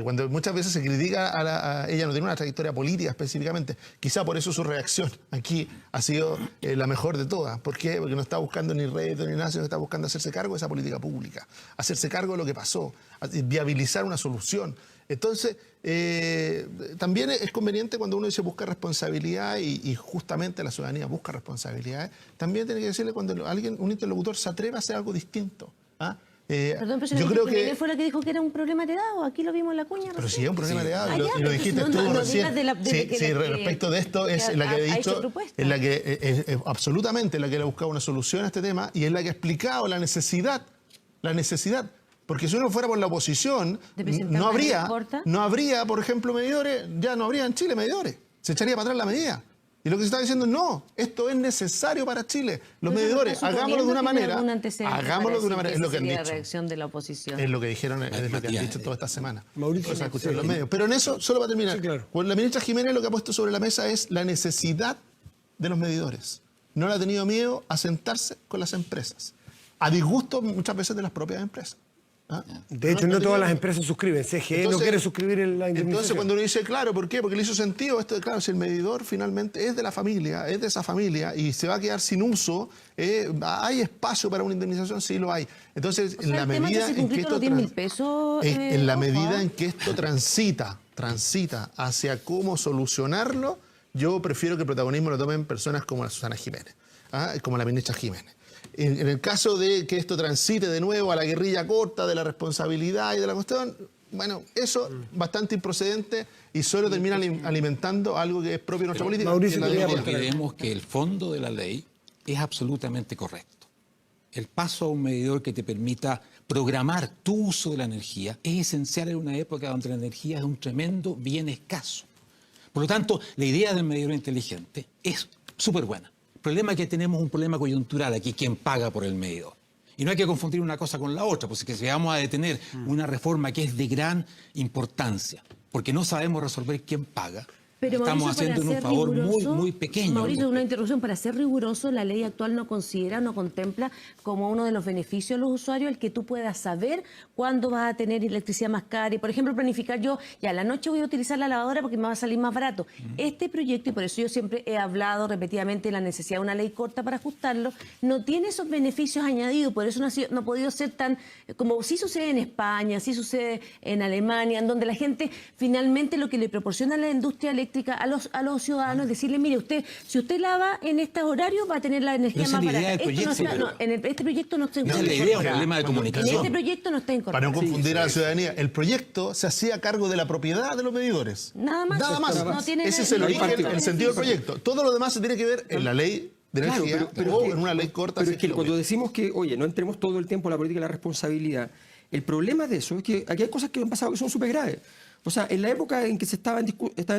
Cuando muchas veces se critica a ella, no tiene una trayectoria política específicamente, quizá por eso su reacción aquí ha sido la mejor de todas. ¿Por qué? Porque no está buscando ni rédito ni nada, sino que está buscando hacerse cargo de esa política pública, hacerse cargo de lo que pasó, viabilizar una solución. Entonces, también es conveniente cuando uno dice busca responsabilidad y justamente la ciudadanía busca responsabilidades, también tiene que decirle cuando un interlocutor se atreve a hacer algo distinto. ¿Ah? Perdón, pero yo creo que fue la que dijo que era un problema heredado. Aquí lo vimos en la cuña. Pero si es un problema heredado, Ah, y lo dijiste tú recién. Sí, respecto de esto es la que he dicho, propuesta. es la que absolutamente la que le ha buscado una solución a este tema y es la que ha explicado la necesidad. Porque si uno fuera por la oposición, no habría, por ejemplo, medidores, ya no habría en Chile medidores. Se echaría para atrás la medida. Y lo que se está diciendo, no, esto es necesario para Chile. Los medidores, hagámoslo de una manera. Es lo que han dicho. Reacción de la oposición. Es lo que dijeron, es lo que han dicho toda esta semana. Mauricio, o sea, escuchar los medios. Pero en eso, solo para terminar, sí, claro. Pues la ministra Jiménez lo que ha puesto sobre la mesa es la necesidad de los medidores. No le ha tenido miedo a sentarse con las empresas, a disgusto muchas veces de las propias empresas. ¿Ah? De hecho, no todas las empresas suscriben. CGE no quiere suscribir la indemnización. Entonces, cuando uno dice, claro, ¿por qué? Porque le hizo sentido esto de, claro, si el medidor finalmente es de la familia, es de esa familia y se va a quedar sin uso, ¿hay espacio para una indemnización? Sí, lo hay. Entonces, en la medida en que esto transita hacia cómo solucionarlo, yo prefiero que el protagonismo lo tomen personas como la Susana Jiménez, como la ministra Jiménez. En el caso de que esto transite de nuevo a la guerrilla corta de la responsabilidad y de la cuestión, bueno, eso bastante improcedente y solo termina alimentando algo que es propio de nuestra política. Mauricio, creemos que el fondo de la ley es absolutamente correcto. El paso a un medidor que te permita programar tu uso de la energía es esencial en una época donde la energía es un tremendo bien escaso. Por lo tanto, la idea del medidor inteligente es súper buena. El problema es que tenemos un problema coyuntural aquí, quien paga por el medidor. Y no hay que confundir una cosa con la otra, porque si vamos a detener una reforma que es de gran importancia, porque no sabemos resolver quién paga, pero estamos haciendo un favor muy pequeño. Mauricio, una interrupción. Para ser riguroso, la ley actual no contempla como uno de los beneficios de los usuarios el que tú puedas saber cuándo vas a tener electricidad más cara. Y, por ejemplo, planificar yo, ya a la noche voy a utilizar la lavadora porque me va a salir más barato. Este proyecto, y por eso yo siempre he hablado repetidamente de la necesidad de una ley corta para ajustarlo, no tiene esos beneficios añadidos. Por eso no ha podido ser tan, como sí sucede en España, sí sucede en Alemania, en donde la gente finalmente lo que le proporciona a la industria eléctrica a los ciudadanos, decirle, mire, si usted lava en estos horarios va a tener la energía más barata. Este proyecto no está incorporado. No, la idea es un problema de comunicación. En este proyecto no está incorporado. Para no confundir a la ciudadanía, el proyecto se hacía cargo de la propiedad de los medidores. Nada más. No tiene ese es el origen, el sentido del proyecto. Todo lo demás se tiene que ver en la ley de energía o en una ley corta. Pero es que cuando decimos que, oye, no entremos todo el tiempo a la política de la responsabilidad, el problema de eso es que aquí hay cosas que han pasado que son súper graves. O sea, en la época en que estaba en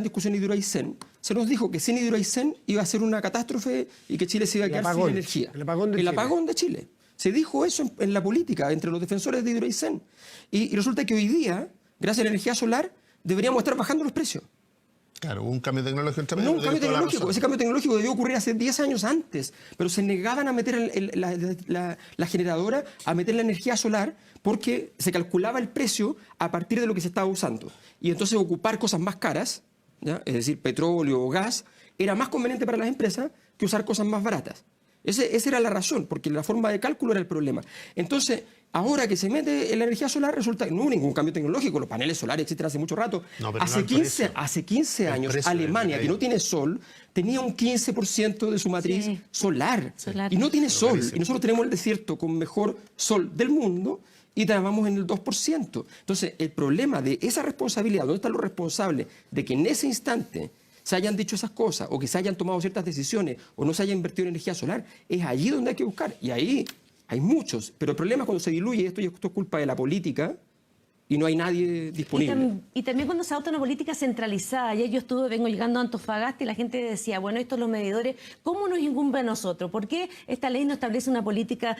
discusión Hidroaicén, se nos dijo que sin Hidroaicén iba a ser una catástrofe y que Chile se iba a quedar sin energía. El apagón de Chile. Se dijo eso en la política, entre los defensores de Hidroaicén. Y resulta que hoy día, gracias a la energía solar, deberíamos estar bajando los precios. Claro, hubo un cambio tecnológico en Chile. No, un cambio tecnológico. Ese cambio tecnológico debió ocurrir hace 10 años antes, pero se negaban a meter la generadora, a meter la energía solar, porque se calculaba el precio a partir de lo que se estaba usando. Y entonces ocupar cosas más caras, ¿ya? Es decir, petróleo o gas, era más conveniente para las empresas que usar cosas más baratas. Esa era la razón, porque la forma de cálculo era el problema. Entonces, ahora que se mete en la energía solar, resulta que no hubo ningún cambio tecnológico. Los paneles solares existen hace mucho rato. Hace 15 años, Alemania, que no tiene sol, tenía un 15% de su matriz solar. Y no tiene sol. Y nosotros tenemos el desierto con mejor sol del mundo y trabajamos en el 2%. Entonces, el problema de esa responsabilidad, ¿dónde están los responsables de que en ese instante se hayan dicho esas cosas o que se hayan tomado ciertas decisiones o no se haya invertido en energía solar? Es allí donde hay que buscar. Y ahí hay muchos. Pero el problema es cuando se diluye esto, y esto es culpa de la política, y no hay nadie disponible. Y también cuando se adopta una política centralizada. Ayer vengo llegando a Antofagasta y la gente decía, bueno, estos los medidores, ¿cómo nos incumbe a nosotros? ¿Por qué esta ley no establece una política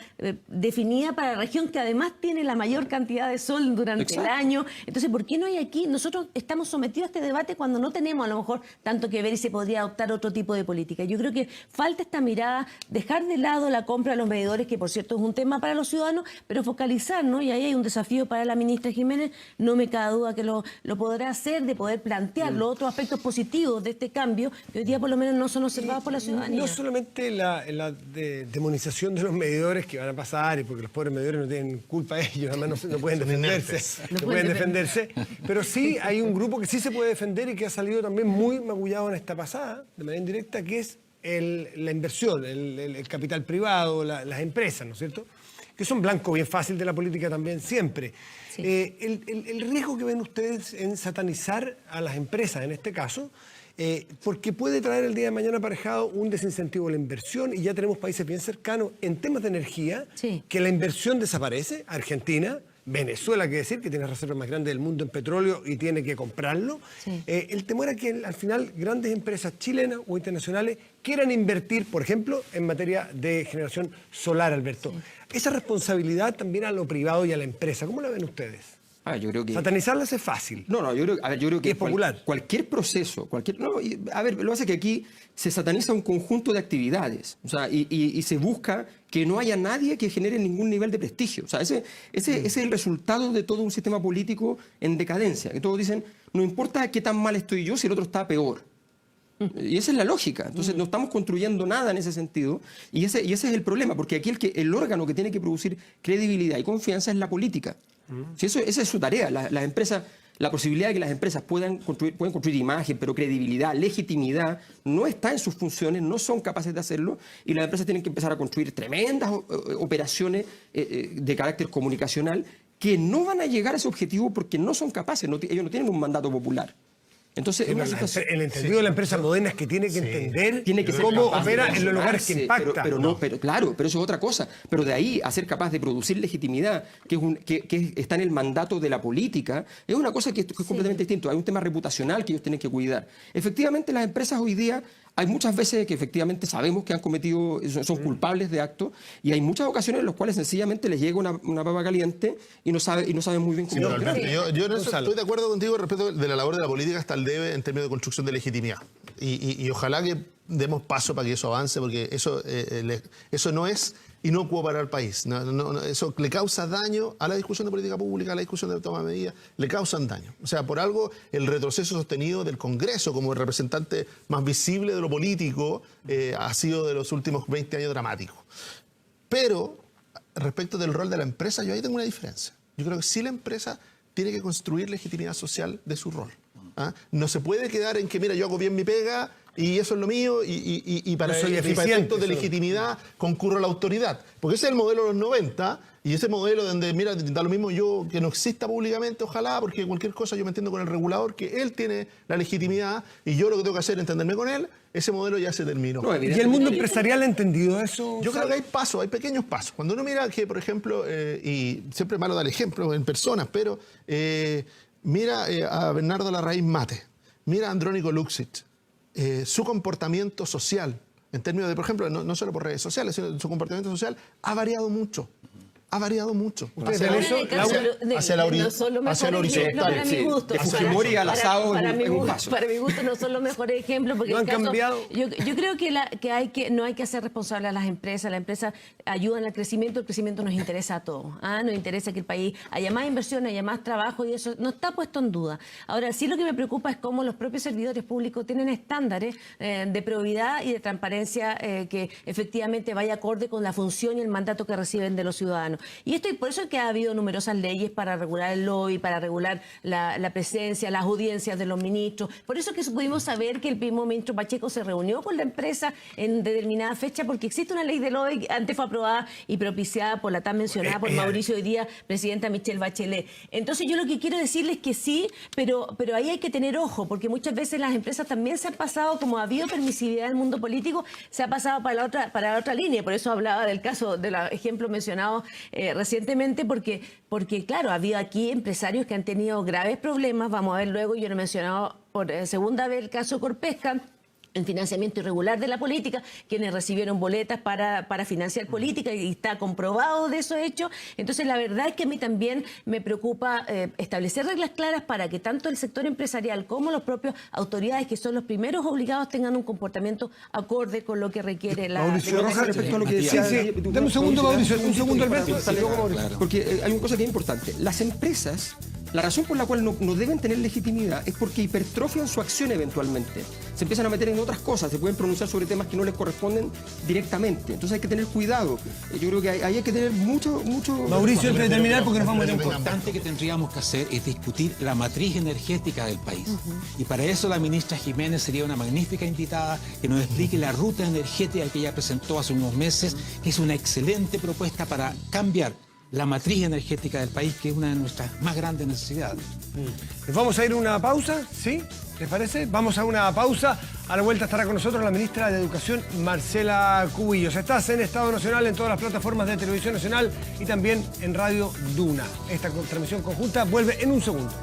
definida para la región que además tiene la mayor cantidad de sol durante el año? Entonces, ¿por qué no hay aquí? Nosotros estamos sometidos a este debate cuando no tenemos a lo mejor tanto que ver y se podría adoptar otro tipo de política. Yo creo que falta esta mirada, dejar de lado la compra de los medidores, que por cierto es un tema para los ciudadanos, pero focalizar, ¿no? Y ahí hay un desafío para la ministra Jiménez, Jiménez, no me cabe duda que lo podrá hacer, de poder plantear los otros aspectos positivos de este cambio, que hoy día por lo menos no son observados por la ciudadanía. No solamente la demonización de los medidores que van a pasar, y porque los pobres medidores no tienen culpa ellos, además no pueden defenderse, pero sí hay un grupo que sí se puede defender y que ha salido también muy magullado en esta pasada, de manera indirecta, que es la inversión, el capital privado, las empresas, ¿no es cierto?, que son blanco bien fácil de la política también siempre. Sí. El riesgo que ven ustedes en satanizar a las empresas en este caso, porque puede traer el día de mañana aparejado un desincentivo a la inversión, y ya tenemos países bien cercanos en temas de energía, que la inversión desaparece. Argentina, Venezuela, que decir, que tiene las reservas más grandes del mundo en petróleo y tiene que comprarlo. El temor es que al final grandes empresas chilenas o internacionales quieran invertir, por ejemplo, en materia de generación solar, Alberto. Esa responsabilidad también a lo privado y a la empresa, ¿cómo la ven ustedes? Yo creo que... Satanizarlas es fácil. No, yo creo que es popular. Cualquier proceso, lo que pasa es que aquí se sataniza un conjunto de actividades, o sea, y se busca que no haya nadie que genere ningún nivel de prestigio. O sea, ese es el resultado de todo un sistema político en decadencia, que todos dicen, no importa qué tan mal estoy yo si el otro está peor. Y esa es la lógica. Entonces no estamos construyendo nada en ese sentido, y ese es el problema, porque aquí el órgano que tiene que producir credibilidad y confianza es la política. Si esa es su tarea. Las empresas, la posibilidad de que las empresas pueden construir imagen, pero credibilidad, legitimidad, no está en sus funciones, no son capaces de hacerlo, y las empresas tienen que empezar a construir tremendas operaciones de carácter comunicacional que no van a llegar a ese objetivo porque no son capaces, ellos no tienen un mandato popular. Entonces, el entendido de la empresa moderna es que tiene que entender cómo opera en los lugares que impacta. Claro, pero eso es otra cosa. Pero de ahí a ser capaz de producir legitimidad, que está en el mandato de la política, es una cosa que es completamente distinto. Hay un tema reputacional que ellos tienen que cuidar. Efectivamente, las empresas hoy día, hay muchas veces que efectivamente sabemos que han cometido, son culpables de actos, y hay muchas ocasiones en las cuales sencillamente les llega una papa caliente y no saben muy bien cómo. Yo en eso estoy de acuerdo contigo respecto de la labor de la política hasta el debe en términos de construcción de legitimidad. Y ojalá que demos paso para que eso avance, porque eso no es inocuo para el país. Eso le causa daño a la discusión de política pública, a la discusión de toma de medidas, le causan daño. O sea, por algo el retroceso sostenido del Congreso como el representante más visible de lo político ha sido de los últimos 20 años dramático. Pero respecto del rol de la empresa, yo ahí tengo una diferencia. Yo creo que sí la empresa tiene que construir legitimidad social de su rol. No se puede quedar en que, mira, yo hago bien mi pega y eso es lo mío, y para efectos de legitimidad concurro a la autoridad. Porque ese es el modelo de los 90, y ese modelo donde, mira, da lo mismo yo que no exista públicamente, ojalá, porque cualquier cosa yo me entiendo con el regulador, que él tiene la legitimidad y yo lo que tengo que hacer es entenderme con él. Ese modelo ya se terminó. ¿Y el mundo empresarial ha entendido eso? Yo creo que hay pasos, hay pequeños pasos. Cuando uno mira que, por ejemplo, y siempre es malo dar ejemplos en personas, pero mira a Bernardo Larraín Mate, mira a Andrónico Luksic, su comportamiento social, en términos de, por ejemplo, no solo por redes sociales, sino su comportamiento social ha variado mucho. Ha variado mucho. Hacia la horizontal. Para mi gusto. De Fujimori al asado es un paso. Para mi gusto no son los mejores ejemplos. Porque no han cambiado. Yo creo que no hay que hacer responsable a las empresas. Las empresas ayudan al crecimiento. El crecimiento nos interesa a todos. Nos interesa que el país haya más inversión, haya más trabajo, y eso no está puesto en duda. Ahora, sí lo que me preocupa es cómo los propios servidores públicos tienen estándares de probidad y de transparencia que efectivamente vaya acorde con la función y el mandato que reciben de los ciudadanos. Y por eso es que ha habido numerosas leyes para regular el lobby, para regular la presencia, las audiencias de los ministros. Por eso es que pudimos saber que el mismo ministro Pacheco se reunió con la empresa en determinada fecha, porque existe una ley de lobby que antes fue aprobada y propiciada por la tan mencionada por Mauricio hoy día, presidenta Michelle Bachelet. Entonces yo lo que quiero decirles es que sí, pero ahí hay que tener ojo, porque muchas veces las empresas también se han pasado, como ha habido permisividad en el mundo político, se ha pasado para la otra línea. Por eso hablaba del caso, del ejemplo mencionado recientemente, porque claro, ha habido aquí empresarios que han tenido graves problemas. Vamos a ver luego, yo lo he mencionado por segunda vez el caso Corpesca, en financiamiento irregular de la política, quienes recibieron boletas para financiar política, y está comprobado de esos hechos. Entonces, la verdad es que a mí también me preocupa establecer reglas claras para que tanto el sector empresarial como los propios autoridades, que son los primeros obligados, tengan un comportamiento acorde con lo que requiere la... Mauricio Rojas, respecto a lo que decía... Dame un segundo, Mauricio, un segundo, Alberto. Porque hay una cosa que es importante. Las empresas La razón por la cual no deben tener legitimidad es porque hipertrofian su acción eventualmente. Se empiezan a meter en otras cosas, se pueden pronunciar sobre temas que no les corresponden directamente. Entonces hay que tener cuidado. Yo creo que ahí hay que tener mucho... Mauricio, antes de terminar, porque nos vamos a Lo tiempo. importante que tendríamos que hacer es discutir la matriz energética del país. Y para eso la ministra Jiménez sería una magnífica invitada que nos explique la ruta energética que ella presentó hace unos meses, que es una excelente propuesta para cambiar la matriz energética del país, que es una de nuestras más grandes necesidades. Nos vamos a ir a una pausa, ¿sí? ¿Les parece? Vamos a una pausa. A la vuelta estará con nosotros la ministra de Educación, Marcela Cubillos. Estás en Estado Nacional, en todas las plataformas de Televisión Nacional y también en Radio Duna. Esta transmisión conjunta vuelve en un segundo.